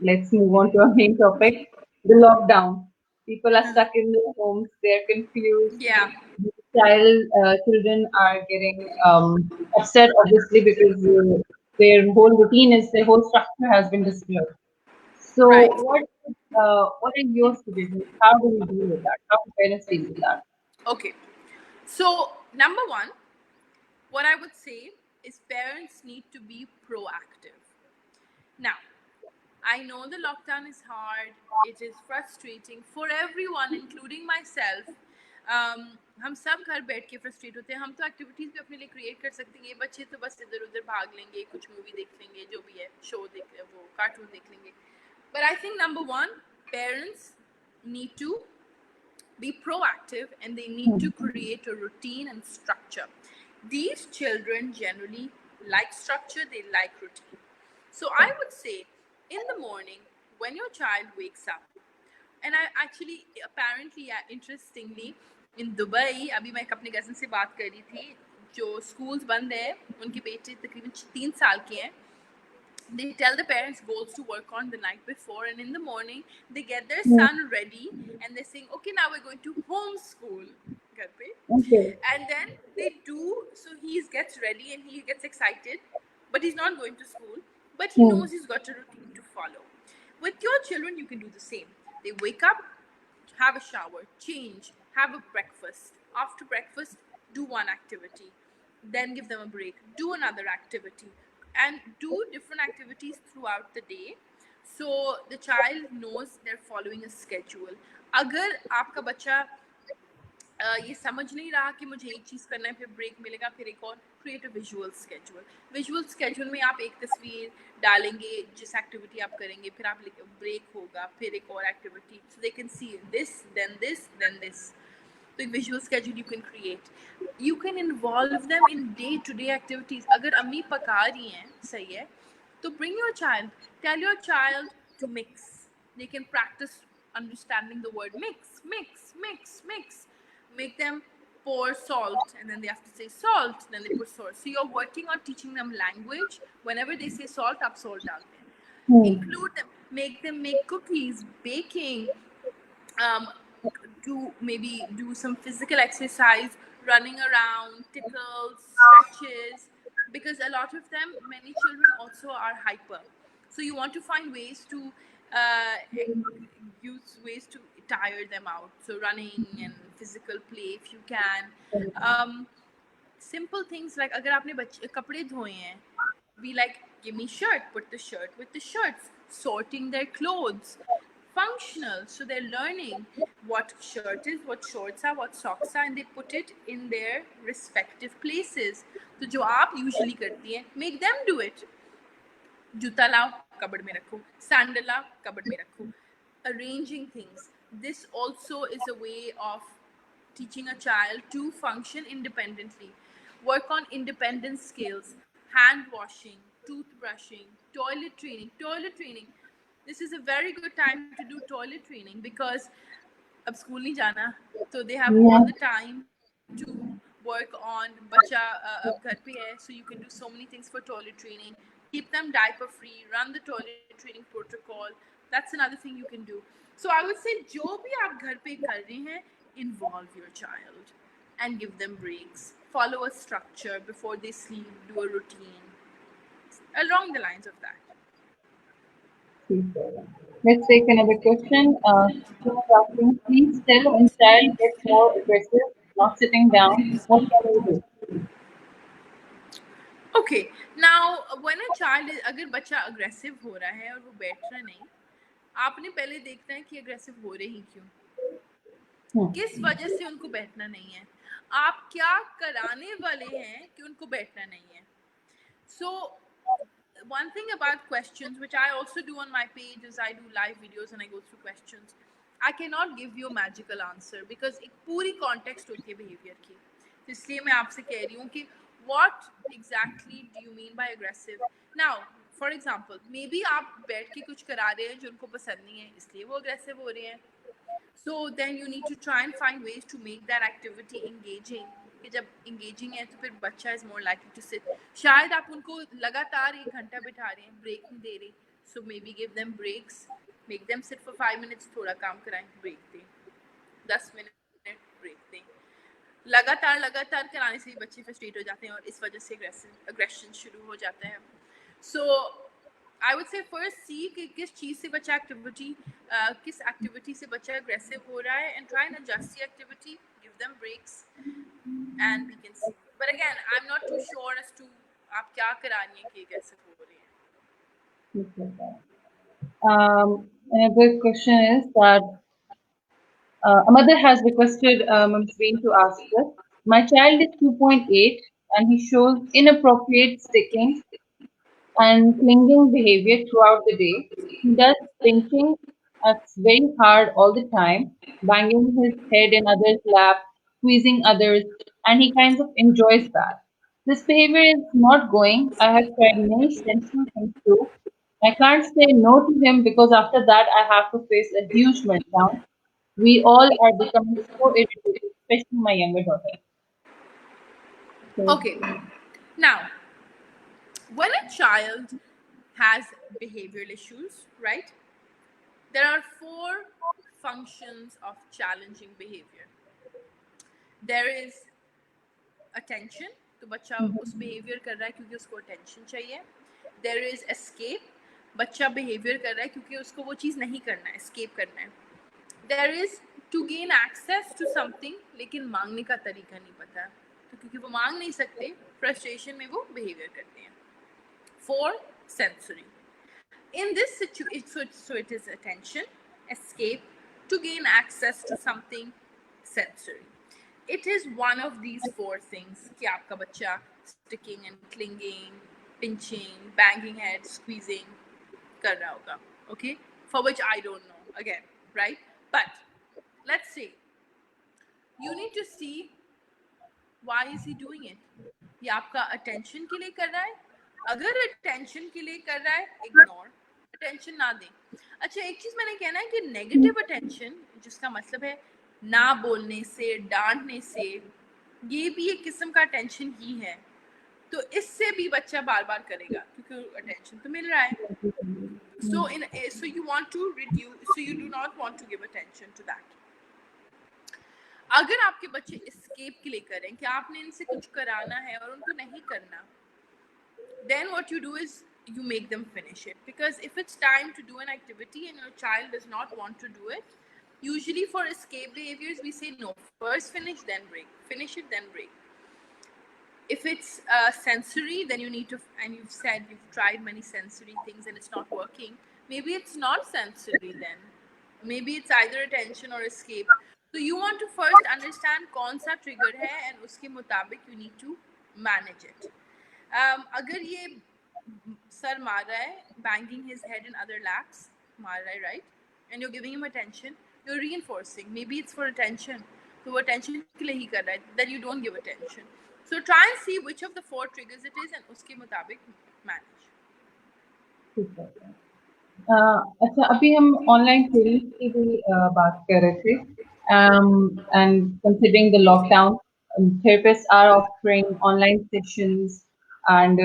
let's move on to our main topic, the lockdown. People are stuck in their homes, they're confused. Yeah. Children are getting upset, obviously, because their whole structure has been disturbed. So, Right. what are your suggestions? How do we deal with that? How do parents deal with that? Okay. So, number one, what I would say is parents need to be proactive. Now, I know the lockdown is hard, it is frustrating for everyone, including myself. हम सब घर बैठ के frustrate होते हैं. हम तो activities भी अपने लिए क्रिएट कर सकते हैं. ये बच्चे तो बस इधर उधर भाग लेंगे, कुछ मूवी देख लेंगे, जो भी है, शो देख, वो कार्टून देख लेंगे. But I think number one, parents need to be proactive and they need to create a routine and structure. These children generally like structure, they like routine. So I would say in the morning when your child wakes up, and I actually apparently interestingly in Dubai, अभी मैं अपने cousin से बात कर रही थी, जो schools बंद है, उनके बेटे तकरीबन 3 साल के हैं. They tell the parents goals to work on the night before, and in the morning they get their son ready and they're saying, okay, now we're going to homeschool. Okay. And then they do, so he gets ready and he gets excited, but he's not going to school, but he knows he's got a routine to follow. With your children, you can do the same. They wake up, have a shower, change, have a breakfast. After breakfast, do one activity, then give them a break, do another activity, and do different activities throughout the day, so the child knows they're following a schedule. अगर आपका बच्चा ये समझ नहीं रहा कि मुझे एक चीज़ करना है, फिर ब्रेक मिलेगा, फिर एक और, create a visual schedule. Visual schedule में आप एक तस्वीर डालेंगे जिस एक्टिविटी आप करेंगे, फिर आप ब्रेक होगा, फिर एक और activity, so they can see this then this then this. तो एक visual schedule you can create. You can involve them in day to day activities. अगर अम्मी पका रही हैं, सही है, तो bring your child, tell your child to mix. They can practice understanding the word mix, mix, mix, mix. Make them pour salt and then they have to say salt, then they put salt. So you're working on teaching them language. Whenever they say salt, up salt डालते हैं. Include them, make them make cookies, baking, to maybe do some physical exercise, running around, tickles, stretches, because a lot of them, many children also are hyper. So you want to find ways to use ways to tire them out. So running and physical play if you can. Simple things like अगर आपने बच्चे कपड़े धोए हैं, be like, give me shirt, put the shirt with the shirts, sorting their clothes. Functional, so they're learning what shirt is, what shorts are, what socks are, and they put it in their respective places. तो जो आप usually करती हैं, make them do it. जूता लाओ, कबड़ में रखो. Sandal लाओ, कबड़ में रखो. Arranging things. This also is a way of teaching a child to function independently. Work on independent skills, hand washing, toothbrushing, toilet training. Toilet training. This is a very good time to do toilet training because अब school नहीं जाना, so they have all the time to work on. बच्चा अब घर पे है, so you can do so many things for toilet training. Keep them diaper free, run the toilet training protocol. That's another thing you can do. So I would say जो भी आप घर पे कर रहे हैं, involve your child and give them breaks. Follow a structure before they sleep, do a routine. Along the lines of that. Let's take another question. Someone's asking, please tell when child gets more aggressive, not sitting down, what can we do? Okay, now when a child is, अगर बच्चा aggressive हो रहा है और वो बैठ रहा नहीं, आपने पहले देखना है कि aggressive हो रहे ही क्यों, किस वजह से उनको बैठना नहीं है, आप क्या कराने वाले हैं कि उनको बैठना नहीं है. So one thing about questions, which I also do on my page, is I do live videos and I go through questions. I cannot give you a magical answer because एक पूरी context होती है behavior की. तो इसलिए मैं आपसे कह रही हूँ कि what exactly do you mean by aggressive? Now for example may be आप बैठ के कुछ करा रहे हैं जो उनको पसंद नहीं है इसलिए वो अग्रेसिव हो रहे हैं. So then you need to try and find ways to make that activity engaging. कि जब engaging है तो फिर बच्चा is more likely to sit. शायद आप उनको लगातार 1 घंटा बिठा रहे हैं, break नहीं दे रहे. So maybe give them breaks, make them sit for 5 minutes, थोड़ा काम कराएं, break दें. 10 मिनट break दें. लगातार कराने से ही बच्चे फ्रस्ट्रेट हो जाते हैं और इस वजह से aggression शुरू हो जाता है. So I would say first see कि किस चीज़ से बच्चा किस एक्टिविटी से बच्चा अग्रेसिव हो रहा है and try and adjust the activity, give them breaks and we can see. But again, I'm not too sure as to आप क्या करा रही हैं कि अग्रेसिव हो रहे हैं. Another question is that a mother has requested Ms. Bean to ask this. My child is 2.8 and he shows inappropriate sticking and clinging behavior throughout the day. He does pinching us very hard all the time, banging his head in others' lap, squeezing others, and he kind of enjoys that. This behavior is not going. I have tried many sensible things too. I can't say no to him because after that I have to face a huge meltdown. We all are becoming so irritated, especially my younger daughter. So, Okay, now when a child has behavioral issues, right? There are 4 functions of challenging behavior. There is attention, तो बच्चा उस behavior कर रहा है क्योंकि उसको attention चाहिए. There is escape, बच्चा behavior कर रहा है क्योंकि उसको वो चीज़ नहीं करना है, escape करना है. There is to gain access to something, लेकिन मांगने का तरीका नहीं पता है, तो क्योंकि वो मांग नहीं सकते, frustration में वो behavior करते हैं. 4 sensory. In this situation, so it is attention, escape, to gain access to something, sensory. It is one of these 4 things कि आपका बच्चा sticking and clinging, pinching, banging head, squeezing कर रहा होगा, okay? For which I don't know, again, right? But let's say you need to see why is he doing it. ये आपका attention के लिए कर रहा है. अगर attention के लिए कर रहा है, ignore, attention ना दें. अच्छा, एक चीज मैंने कहना है कि negative attention, जिसका मतलब है ना बोलने से, डांटने से, ये भी एक किस्म का attention ही है. तो इससे भी बच्चा बार बार करेगा क्योंकि attention तो मिल रहा है. So you want to reduce, so you do not want to give attention to that. अगर आपके बच्चे escape के लिए करें कि आपने इनसे कुछ कराना है और उनको नहीं करना, then what you do is you make them finish it. Because if it's time to do an activity and your child does not want to do it, usually for escape behaviors we say no, first finish then break, finish it then break. If it's sensory, then you need to, and you've said you've tried many sensory things and it's not working, maybe it's not sensory then, maybe it's either attention or escape. So you want to first understand कौन सा trigger है and उसके मुताबिक you need to manage it. अगर ये sir मार रहा है, banging his head in other laps, मार रहा है, right? And you're giving him attention, you're reinforcing. Maybe it's for attention, तो वो attention के लिए ही कर रहा है, then you don't give attention. So try and see which of the 4 triggers it is and उसके मुताबिक manage. ठीक है. अच्छा, अभी हम ऑनलाइन क्लासेस की भी बात कर रहे थे. And considering the lockdown, therapists are offering online sessions, and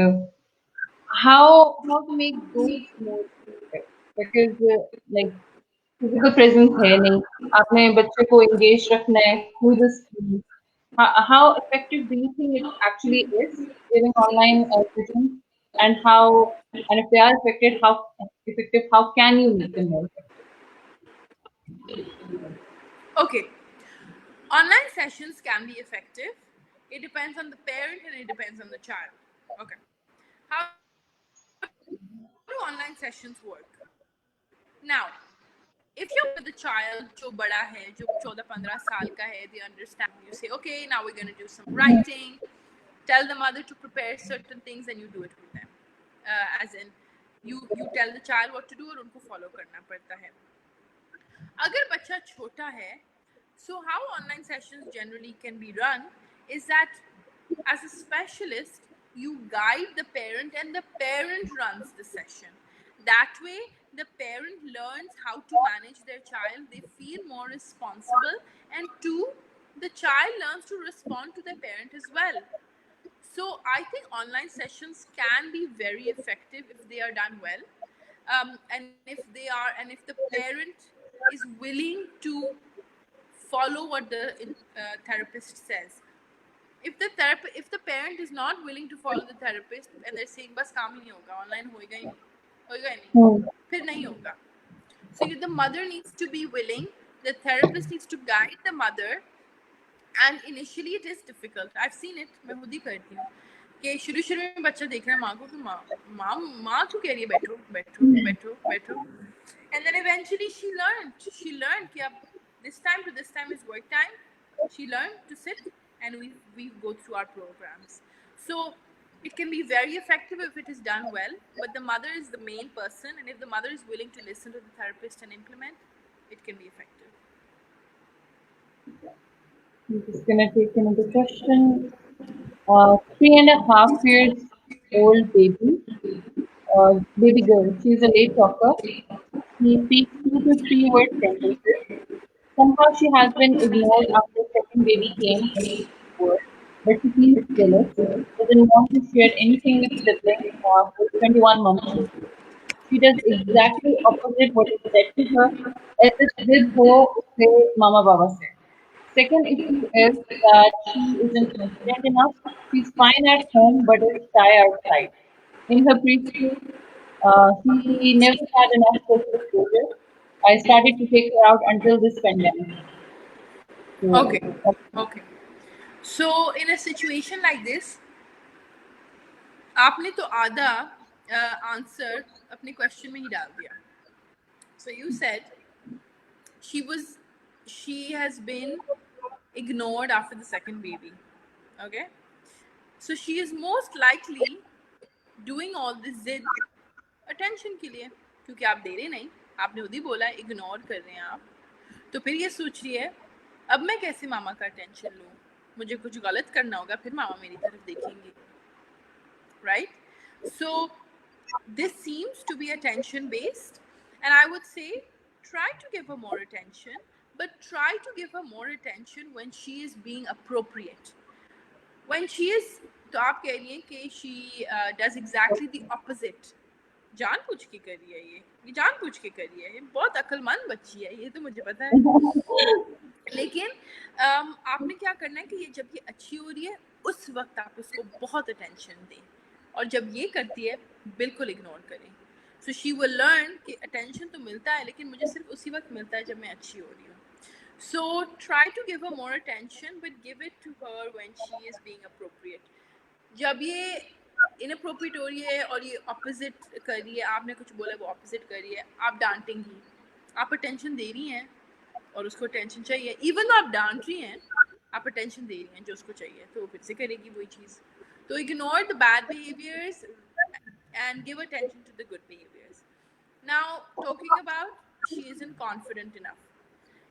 how to make those more effective, because like physical presence है नहीं, आपने बच्चे को engaged रखना है through the screen. How effective do you think it actually is giving online sessions, and if they are effective, how can you make them more effective? Okay, online sessions can be effective. It depends on the parent and it depends on the child. Okay, how do online sessions work? Now, if you're with a child जो बड़ा है, जो 14-15 साल का है, they understand. You say, okay, now we're going to do some writing. Tell the mother to prepare certain things and you do it with them. As in, you tell the child what to do और उनको follow करना पड़ता है. अगर बच्चा छोटा है, so how online sessions generally can be run is that as a specialist, you guide the parent and the parent runs the session. That way, the parent learns how to manage their child, they feel more responsible, and two, the child learns to respond to their parent as well. So I think online sessions can be very effective if they are done well, and if the parent is willing to follow what the therapist says. If the parent is not willing to follow the therapist and they're saying बस काम ही नहीं होगा, online होएगा ही नहीं, फिर नहीं होगा. So the mother needs to be willing, the therapist needs to guide the mother, and initially it is difficult. I've seen it, मैं खुद ही करती हूँ कि शुरू में बच्चा देख रहा है माँ को कि माँ क्यों कह रही है बैठो बैठो बैठो बैठो, and then eventually she learned कि अब this time to this time is work time. She learned to sit, and we go through our programs. So it can be very effective if it is done well, but the mother is the main person, and if the mother is willing to listen to the therapist and implement, it can be effective. I'm just gonna take another question. 3.5 years old baby girl. She's a late talker. She speaks 2 to 3 word sentences. Somehow she has been ignored after second baby came forward, but she feels jealous. Doesn't want to share anything with siblings for 21 months. She does exactly opposite what is said to her, as if did ho usse Mama Baba said. Second issue is that she isn't confident enough. She's fine at home but is shy outside. In her preschool, she never had enough social exposure. I started to take her out until this pandemic. Okay. So, Okay. So in a situation like this, आपने तो आधा answer अपने question में ही डाल दिया. So you said she has been ignored after the second baby. Okay. So she is most likely doing all this zid attention के लिए, क्योंकि आप दे रहे नहीं, आपने खुद ही बोला इग्नोर कर रहे हैं आप, तो फिर ये सोच रही है अब मैं कैसे मामा का अटेंशन लूँ, मुझे कुछ गलत करना होगा फिर मामा मेरी तरफ देखेंगे, right? So this seems to be attention based, and I would say try to give her more attention, but try to give her more attention when she is being appropriate. When she is, तो आप कह रही हैं कि she does exactly the opposite. जानबूझ के कर रही है ये जानबूझ के कर रही है, ये बहुत अक्लमंद बच्ची है, ये तो मुझे पता है. लेकिन आपने क्या करना है कि ये जब ये अच्छी हो रही है उस वक्त आप उसको बहुत अटेंशन दें, और जब ये करती है बिल्कुल इग्नोर करें. सो शी विल लर्न कि अटेंशन तो मिलता है लेकिन मुझे सिर्फ उसी वक्त मिलता है जब मैं अच्छी हो रही हूँ. So try to give her more attention, but give it to her when she is being appropriate. जब ये inappropriate हो रही है और ये opposite कर रही है, आपने कुछ बोला वो opposite कर रही है, आप डांटेंगी, आप attention दे रही हैं और उसको attention चाहिए, even though आप डांट रही हैं, आप attention दे रही हैं जो उसको चाहिए, तो वो फिर से करेगी वही चीज़. तो ignore the bad behaviors and give attention to the good behaviors. Now talking about she isn't confident enough.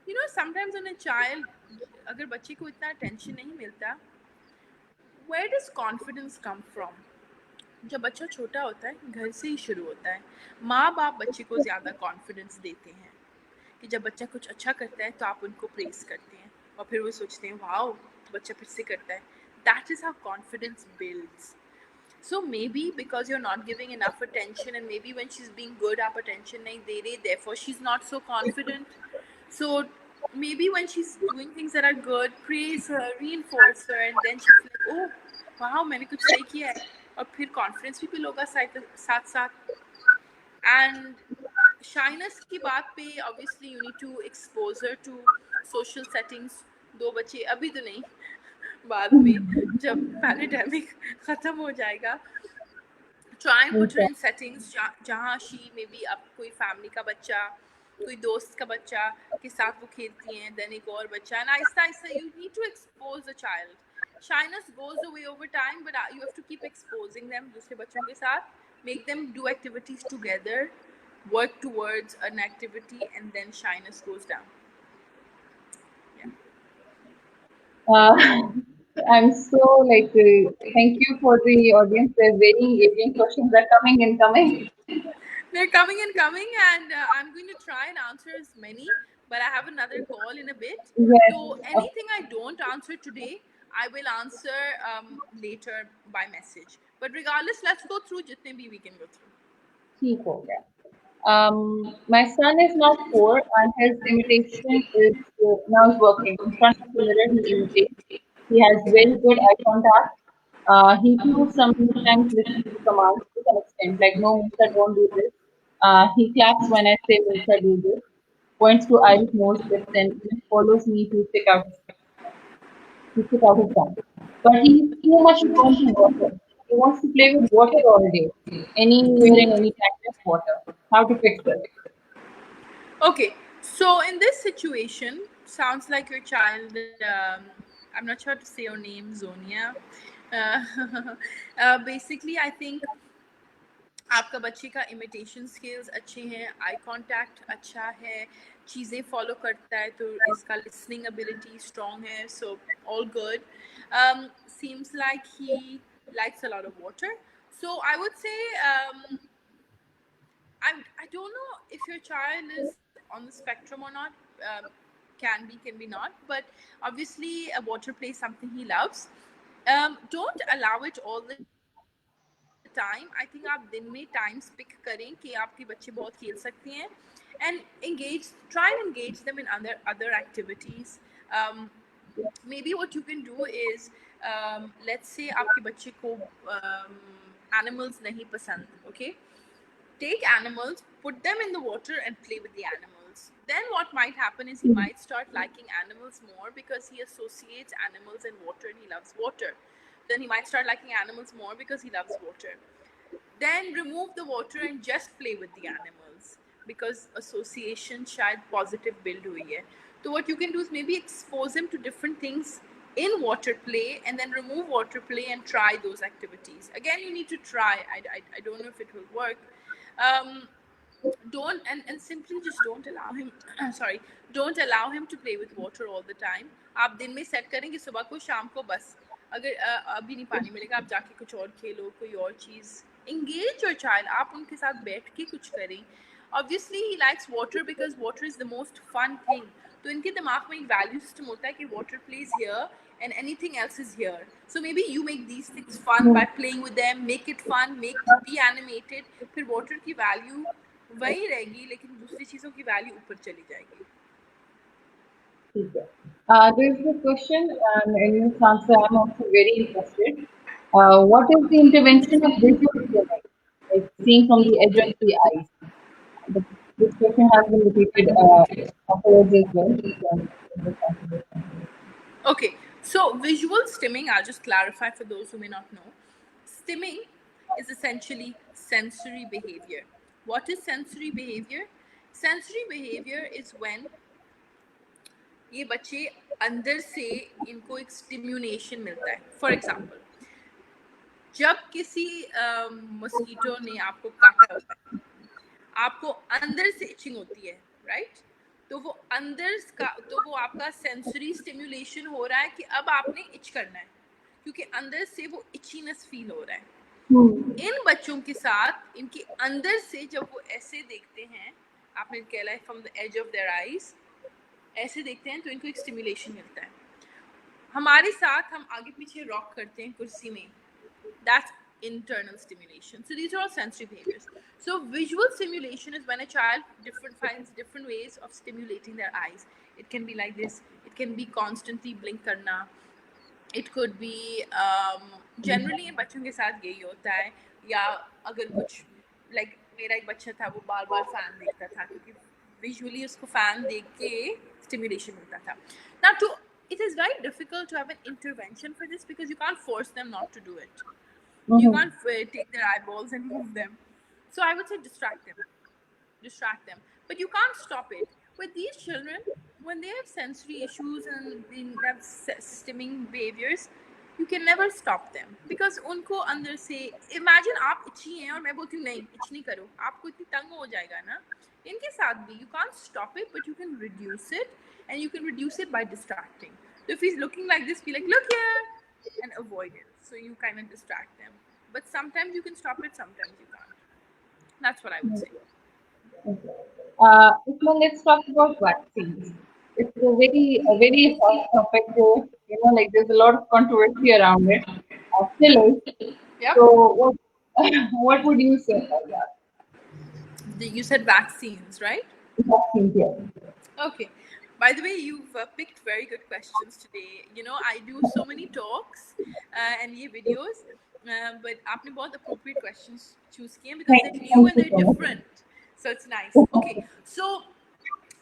You know, sometimes when a child, अगर बच्चे को इतना attention नहीं मिलता, where does confidence come from? जब बच्चा छोटा होता है घर से ही शुरू होता है. माँ बाप बच्चे को ज़्यादा कॉन्फिडेंस देते हैं कि जब बच्चा कुछ अच्छा करता है तो आप उनको प्रेस करते हैं और फिर वो सोचते हैं वाओ बच्चा फिर से करता है. That is how confidence builds. So maybe because you're not giving enough attention, and maybe when she's being good आप attention नहीं दे रहे, therefore she's not so confident. So maybe when she's doing things that are good, praise her, reinforce her, and then she's like, oh wow मैंने कुछ सही किया है, और फिर कॉन्फिडेंस भी बिल्ड होगा साथ साथ. एंड शाइनेस की बात पे obviously you need to expose her to social settings. 2 बच्चे अभी तो नहीं, बाद में जब पैंडेमिक खत्म हो जाएगा, try and put her in settings जहाँ she maybe अब कोई फैमिली का बच्चा, कोई दोस्त का बच्चा के साथ वो खेलती हैं, then एक और बच्चा, and Aahista Aahista you need to expose the child. Shyness goes away over time, but you have to keep exposing them दूसरे बच्चों के साथ, make them do activities together, work towards an activity, and then shyness goes down. Yeah. I'm so thank you for the audience. The very engaging questions are coming and coming. They're coming and coming, and I'm going to try and answer as many. But I have another call in a bit. Yes, So anything I don't answer today, I will answer later by message. But regardless, let's go through jitne bhi we can go through. ठीक हो गया. My son is now 4 and his imitation is now is working. In front of the mirror, he imitates. He has very good eye contact. He too sometimes listens to commands to some extent, like no, Musa, don't do this. He claps when I say Musa, do this. Points to eyes, nose, lips, and even follows me to stick out his tongue. But he's too much prone to water. He wants to play with water all day, anywhere and any time, just water. How to fix this? Okay, so in this situation, sounds like your child. I'm not sure to say your name, Zonia. Basically, I think आपका बच्चे का imitation skills अच्छे हैं, eye contact अच्छा है, चीज़ें follow करता है, तो इसका लिसनिंग एबिलिटी स्ट्रॉन्ग है, so all good. Seems like he likes a lot of water, so I would say I don't know if your child is on the spectrum or not. Can be, can be not, but obviously a water play is something he loves. Don't allow it all the time. I think आप दिन में times pick करें कि आपके बच्चे बहुत खेल सकते हैं, and try and engage them in other activities. Maybe what you can do is, let's say आपके बच्चे को animals नहीं पसंद, okay? Take animals, put them in the water, and play with the animals. Then, what might happen is he might start liking animals more because he associates animals and water and he loves water. Then, he might start liking animals more because he loves water. Then, remove the water and just play with the animals because association shayad positive build hui hai. So, what you can do is maybe expose him to different things in water play and then remove water play and try those activities. Again, you need to try. I don't know if it will work. um, don't and simply just don't allow him sorry, don't allow him to play with water all the time. आप दिन में set करें कि सुबह को शाम को बस अगर अभी नहीं पानी मिलेगा आप जाके कुछ और खेलो, कोई और चीज़ engage your child. आप उनके साथ बैठ के कुछ करें. Obviously he likes water because water is the most fun thing. तो इनके दिमाग में एक वैल्यू सिस्टम होता है कि water plays here and anything else is here. So maybe you make these things fun by playing with them, make it fun, be animated. फिर water की value वही रहेगी लेकिन दूसरी चीज़ों की value ऊपर चली जाएगी. ठीक है. There is a question, and in this answer, I'm also very interested. What is the intervention of visual stimuli, like seeing from the edge of the eyes? The, this question has been repeated afterwards as well. So, just answer this one. Okay, so visual stimming, I'll just clarify for those who may not know. Stimming is essentially sensory behavior. What is sensory behavior? Sensory behavior is when ये बच्चे अंदर से इनको एक stimulation मिलता है. For example, जब किसी मस्कीटो ने आपको काटा होता है, आपको अंदर से इचिंग होती है, राइट? तो वो अंदर का, तो वो आपका सेंसरी स्टिम्युलेशन हो रहा है कि अब आपने इच करना है क्योंकि अंदर से वो इचीनेस फील हो रहा है. इन बच्चों के साथ इनके अंदर से जब वो ऐसे देखते हैं, आपने कहला है from the edge of their eyes, ऐसे देखते हैं तो इनको एक स्टिम्युलेशन मिलता है. हमारे साथ हम आगे पीछे रॉक करते हैं कुर्सी में, that's internal stimulation. So these are all sensory behaviors. So visual stimulation is when a child finds different ways of stimulating their eyes. It can be like this, it can be constantly blink karna, it could be generally बच्चों के साथ यही होता है. या अगर कुछ like मेरा एक बच्चा था वो बार बार फैन देखता था क्योंकि विजुअली उसको फैन देख के स्टिमुलेशन मिलता था. Now it is very difficult to have an intervention for this because you can't force them not to do it. You can't take their eyeballs and move them. So I would say distract them, but you can't stop it. With these children, when they have sensory issues and they have stimming behaviors, you can never stop them because उनको अंदर से, imagine आप इच्छी हैं और मैं बोलती हूँ नहीं इच नहीं करो, आपको इतनी तंग हो जाएगा ना. इनके साथ भी you can't stop it, but you can reduce it, and you can reduce it by distracting. So if he's looking like this, be like, look here, and avoid it. So you kind of distract them. But sometimes you can stop it, sometimes you can't. That's what I would say. Okay. Usman, let's talk about vaccines. It's a very hot topic. Like there's a lot of controversy around it. Still is. Yeah. So, what what would you say about that? You said vaccines, right? Vaccines, yes. Okay. By the way, you've picked very good questions today. You know, I do so many talks and ये videos, but आपने बहुत appropriate questions choose किए because they're new Thank and you they're so much. different. So it's nice. Okay, so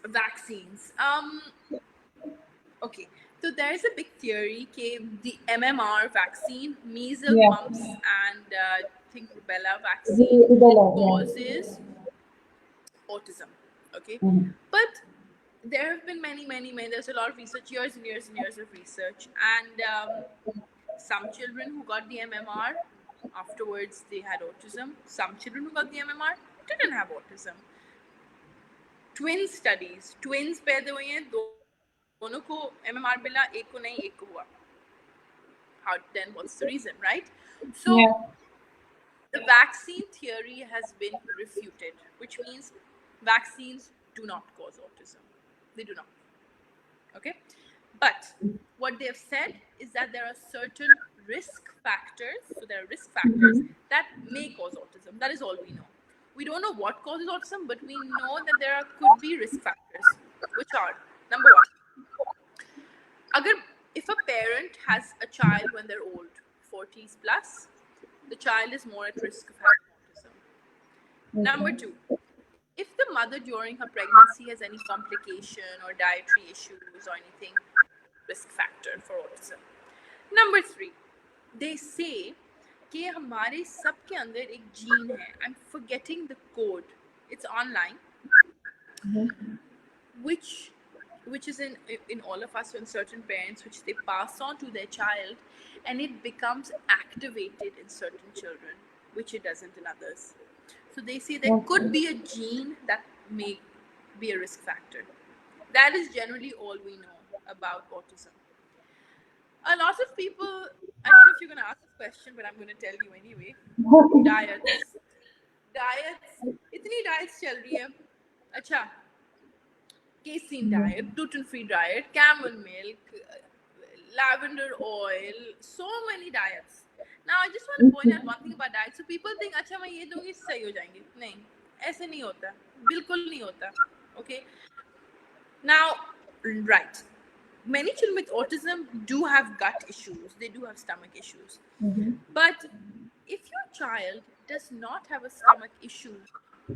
vaccines. Okay, so there's a big theory that the MMR vaccine, measles, Yeah. mumps, and I think rubella The vaccine rubella, yeah. causes autism. Okay, Mhm. but there have been many. There's a lot of research, years and years and years of research, and some children who got the MMR afterwards they had autism. Some children who got the MMR didn't have autism. Twin studies, twins पैदा हुए हैं, दोनों को MMR मिला, एक को नहीं, एक को हुआ. How then? What's the reason, right? So Yeah. the vaccine theory has been refuted, which means vaccines do not cause autism. They do not. Okay, but what they have said is that there are certain risk factors. So there are risk factors Mhm. that may cause autism. That is all we know. We don't know what causes autism, but we know that could be risk factors, which are number one. Agar, if a parent has a child when they're old, 40s plus, the child is more at risk of having autism. Number Okay. two, if the mother during her pregnancy has any complication or dietary issues or anything, risk factor for autism. Number three, they say कि हमारे सबके अंदर एक gene है. I'm forgetting the code. It's online, Mhm. which is in all of us, in certain parents, which they pass on to their child, and it becomes activated in certain children, which it doesn't in others. So they say there could Okay. be a gene that may be a risk factor. That is generally all we know about autism. A lot of people, I don't know if you're going to ask this question, but I'm going to tell you anyway. Diets. Diets. इतनी diets चल रही है. अच्छा, casein Yeah. diet, gluten free diet, camel milk, lavender oil, so many diets. Now I just want to point out one thing about diet. So people think अच्छा मैं ये दूंगी सही हो जाएंगे. नहीं, ऐसे नहीं होता. बिल्कुल नहीं होता. Okay. Now, right. Many children with autism do have gut issues, they do have stomach issues. Mhm. But if your child does not have a stomach issue,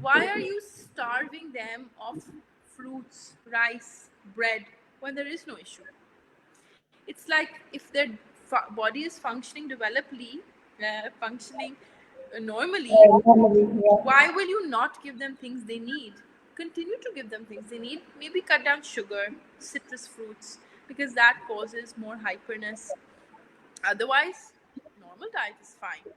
why are you starving them of fruits, rice, bread when there is no issue? It's like if their body is functioning normally, Normally, yeah. why will you not give them things they need? Continue to give them things they need. Maybe cut down sugar, citrus fruits, because that causes more hyperness. Otherwise, normal diet is fine.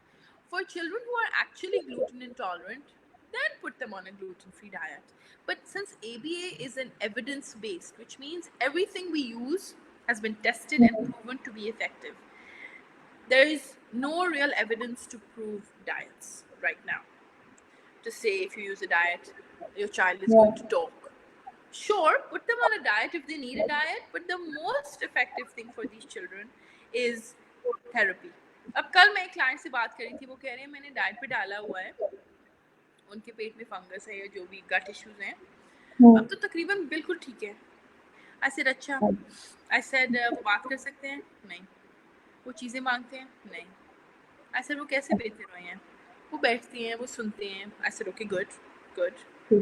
For children who are actually gluten intolerant, then put them on a gluten free diet. But since ABA is an evidence based, which means everything we use has been tested and proven to be effective, there is no real evidence to prove diets right now. To say if you use a diet, your child is Yeah. going to talk. Sure, put them on a diet if they need a diet, but the most effective thing for these children is therapy. अब कल मैं एक client से बात कर रही थी, वो कह रहे हैं मैंने डाइट पे डाला हुआ है, उनके पेट में फंगस है या जो भी गट इश्यूज हैं, अब तो तकरीबन बिल्कुल ठीक है. आई सेड अच्छा, आई सेड वो बात कर सकते हैं? नहीं. वो चीज़ें मांगते हैं? नहीं. आई सेड वो कैसे बेहतर हुए हैं? वो बैठती हैं, वो सुनते हैं. I said okay, good.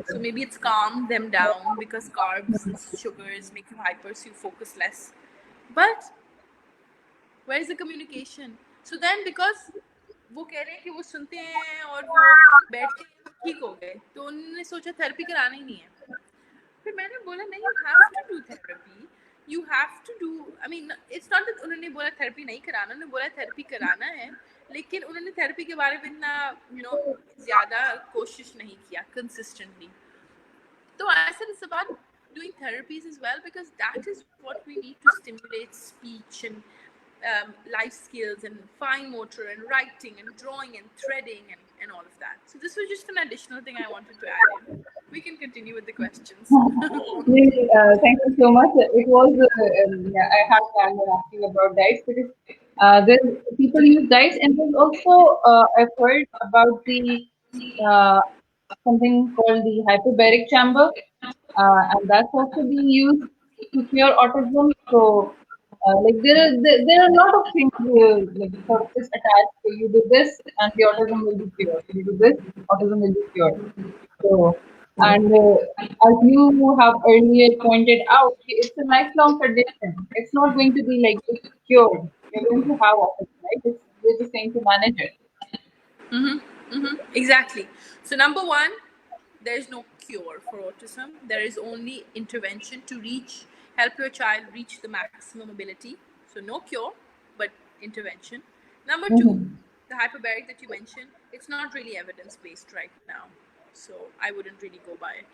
So maybe it's calmed them down because carbs and sugars make you hyper, so you focus less. But where is the communication? So then because वो कह रहे हैं कि वो सुनते हैं और वो बैठते हैं तो ठीक हो गए, तो उन्होंने सोचा थेरेपी कराना ही नहीं है. फिर मैंने बोला नहीं, you have to do therapy. You have to do, I mean it's not that उन्होंने बोला थेरेपी नहीं कराना, उन्होंने बोला थेरेपी कराना है, लेकिन उन्होंने थेरेपी के बारे में इतना ज़्यादा कोशिश नहीं किया consistently. So I said it's about doing therapies as well, because that is what we need to stimulate speech and life skills and fine motor and writing and drawing and threading and all of that. So this was just an additional thing I wanted to add in. We can continue with the questions. Really, thank you so much. It was yeah, I had planned on asking about diets because there people use diets, and there's also I've heard about the uh, something called the hyperbaric chamber, and that's also being used to cure autism. So, like there are a lot of things like sort of this attached. So you do this, and the autism will be cured. You do this, autism will be cured. So, and as you have earlier pointed out, it's a lifelong tradition. It's not going to be like just cured. You're going to have autism, right? We're just going to manage it. Exactly. So number one, there is no cure for autism. There is only intervention to help your child reach the maximum ability. So no cure, but intervention. Number two, Mm-hmm. the hyperbaric that you mentioned, it's not really evidence based right now. So I wouldn't really go by it.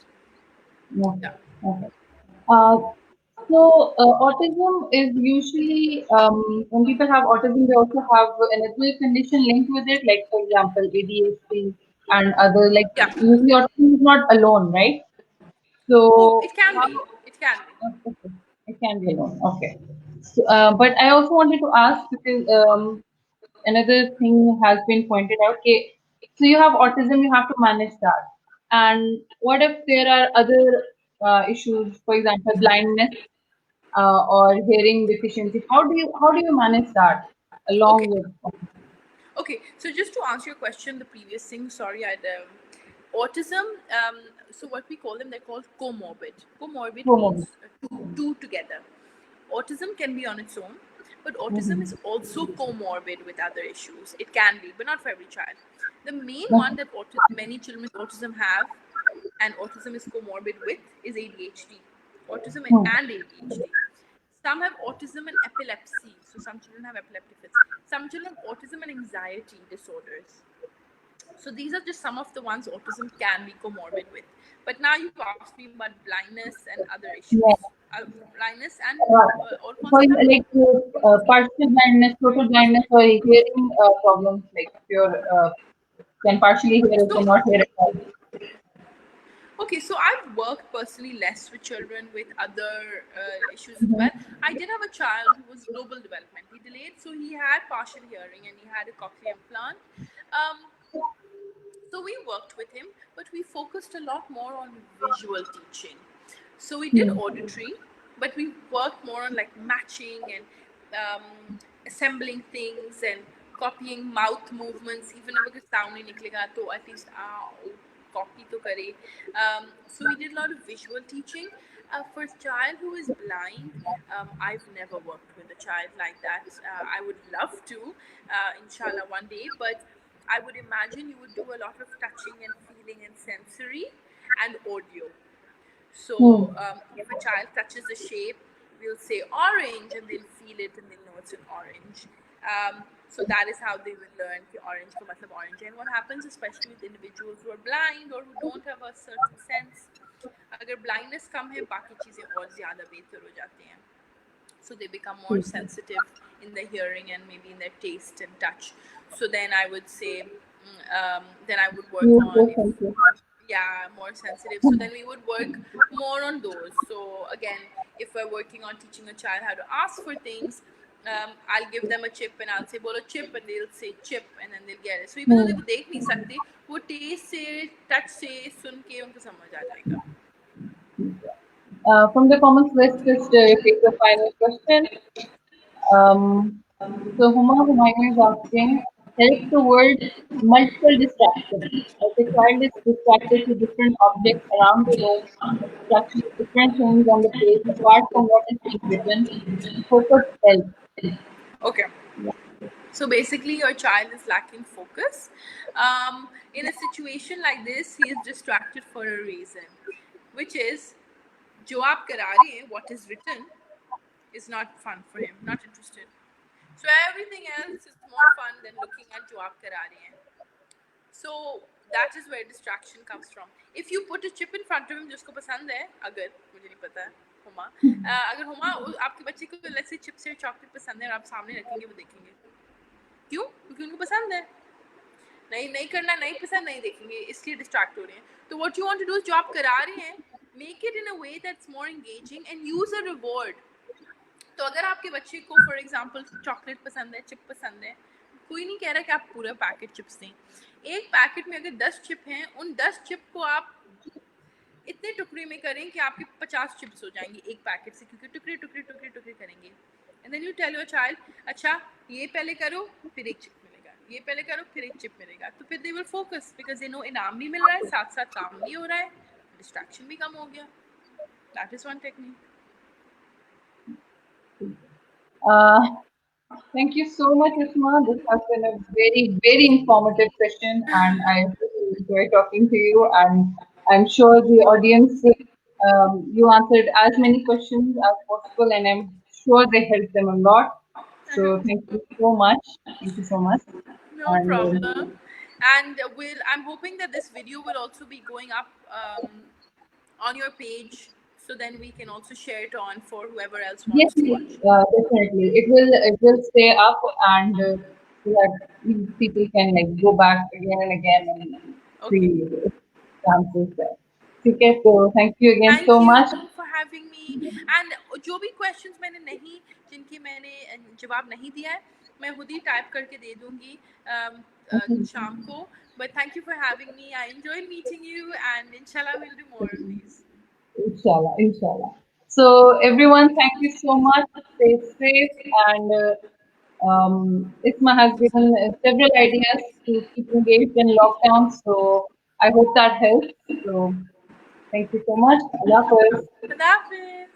Okay. Yeah. Okay. Uh, autism is usually when people have autism, they also have another condition linked with it, like for example, ADHD and other. Like Yeah. usually, autism is not alone, right? Oh, So it can how? be. It can be. Okay, it can be alone. Okay. So, but I also wanted to ask because another thing has been pointed out. Okay, so you have autism, you have to manage that. And what if there are other issues, for example, blindness or hearing deficiency? How do you manage that along Okay. with Okay, so just to answer your question, the previous thing, sorry, autism. So what we call them, they're called comorbid. Comorbid comorbid? means two together. Autism can be on its own, but autism is Mm-hmm. also comorbid with other issues. It can be, but not for every child. The main one Okay. that many children with autism have, and autism is comorbid with, is ADHD. Autism Hmm. and ADHD. Some have autism and epilepsy. So some children have epileptic fits. Some children have autism and anxiety disorders. So these are just some of the ones autism can be comorbid with. But now you've asked me about blindness and other Yeah. issues. Blindness and Uh, और कौन for सा था? like partial blindness, total blindness, or hearing problems, like if you're can partially hear it, So cannot hear it all. okay, so I've worked personally less with children with other issues as well. Mm-hmm. I did have a child who was global development. He delayed, so he had partial hearing and he had a cochlear implant. Um, So we worked with him, but we focused a lot more on visual teaching. So we did Hmm. auditory, but we worked more on like matching and um, assembling things and copying mouth movements. Even if अगर sound नहीं निकलेगा तो at least copy तो करे. So we did a lot of visual teaching. For a child who is blind, I've never worked with a child like that. I would love to, inshallah, one day, but I would imagine you would do a lot of touching and feeling and sensory and audio. Hmm. So if a child touches a shape, we'll say orange and they'll feel it and they'll know it's an orange. So that is how they will learn कि orange का मतलब orange. And what happens, especially with individuals who are blind or who don't have a certain sense, अगर blindness कम है बाकी चीज़ें और ज़्यादा बेहतर हो जाती हैं. So they become more sensitive in their hearing and maybe in their taste and touch. So then I would say, then I would work Yes, on yes, if, thank you. yeah, more sensitive. So then we would work more on those. So again, if we're working on teaching a child how to ask for things, I'll give them a chip and I'll say bolo chip and they'll say chip and then they'll get it. So even though Hmm. they देख नहीं सकते, वो taste से, touch से, सुन के उनको समझ आ जाएगा. From the comments, let's just take the final question. So Humayun is asking, help the word multiple distractions. Like a child is distracted to different objects around the room, distracted to different things on the page apart from what is being written. Focus help. Okay. Yeah. So basically, your child is lacking focus. In a situation like this, he is distracted for a reason, which is जो आप करा रहे हैं, what is written is not fun for him, not interested. So everything else is more fun than looking at जो आप करा रहे हैं. So that is where distraction comes from. If you put a chip in front of him जिसको पसंद है, अगर मुझे नहीं पता है, हुमा, अगर हुमा आपके बच्चे को लेट्स से चिप्स या चॉकलेट पसंद है और आप सामने रखेंगे, वो देखेंगे क्यों? क्योंकि उनको पसंद है। नहीं करना, नहीं पसंद, नहीं देखेंगे, इसलिए डिस्ट्रैक्ट हो रहे हैं। तो what you want to do, जो आप करा रहे हैं, make it in a way that's more engaging and use a reward. तो अगर आपके बच्चे को फॉर एग्जांपल चॉकलेट पसंद है, चिप पसंद है, कोई नहीं कह रहा कि आप पूरा पैकेट चिप्स दें। एक पैकेट में अगर 10 चिप हैं, उन 10 चिप को आप इतने टुकड़े में करें कि आपके 50 चिप्स हो जाएंगे एक पैकेट से, क्योंकि टुकड़े टुकड़े टुकड़े टुकड़े करेंगे। And then you tell your child, अच्छा ये पहले करो फिर एक चिप मिलेगा, ये पहले करो फिर एक चिप मिलेगा। तो फिर they will focus, because they know इनाम भी मिल रहा है, साथ साथ काम भी हो रहा है, डिस्ट्रैक्शन भी कम हो गया। That is one technique. Thank you so much, Isma. This has been a very, very informative session, and I really enjoy talking to you. And I'm sure the audience, you answered as many questions as possible, and I'm sure they helped them a lot. So thank you so much. Thank you so much. No And problem. And I'm hoping that this video will also be going up on your page, so then we can also share it on for whoever else yes, wants to yes, watch. definitely. It will stay up, and so that people can like go back again and again and Okay. see the chances there. Okay, so thank you again Thank so you much. for having me. And जो भी questions मैंने नहीं, जिनके मैंने जवाब नहीं दिया है, मैं खुद ही टाइप करके दे दूंगी शाम को. But thank you for having me. I enjoyed meeting you, and inshallah we'll do more of these. Inshallah, inshallah. So everyone, thank you so much. Stay safe, and Isma has given several ideas to keep engaged in lockdown. So I hope that helps. So thank you so much. Allah Hafiz. Khuda Hafiz.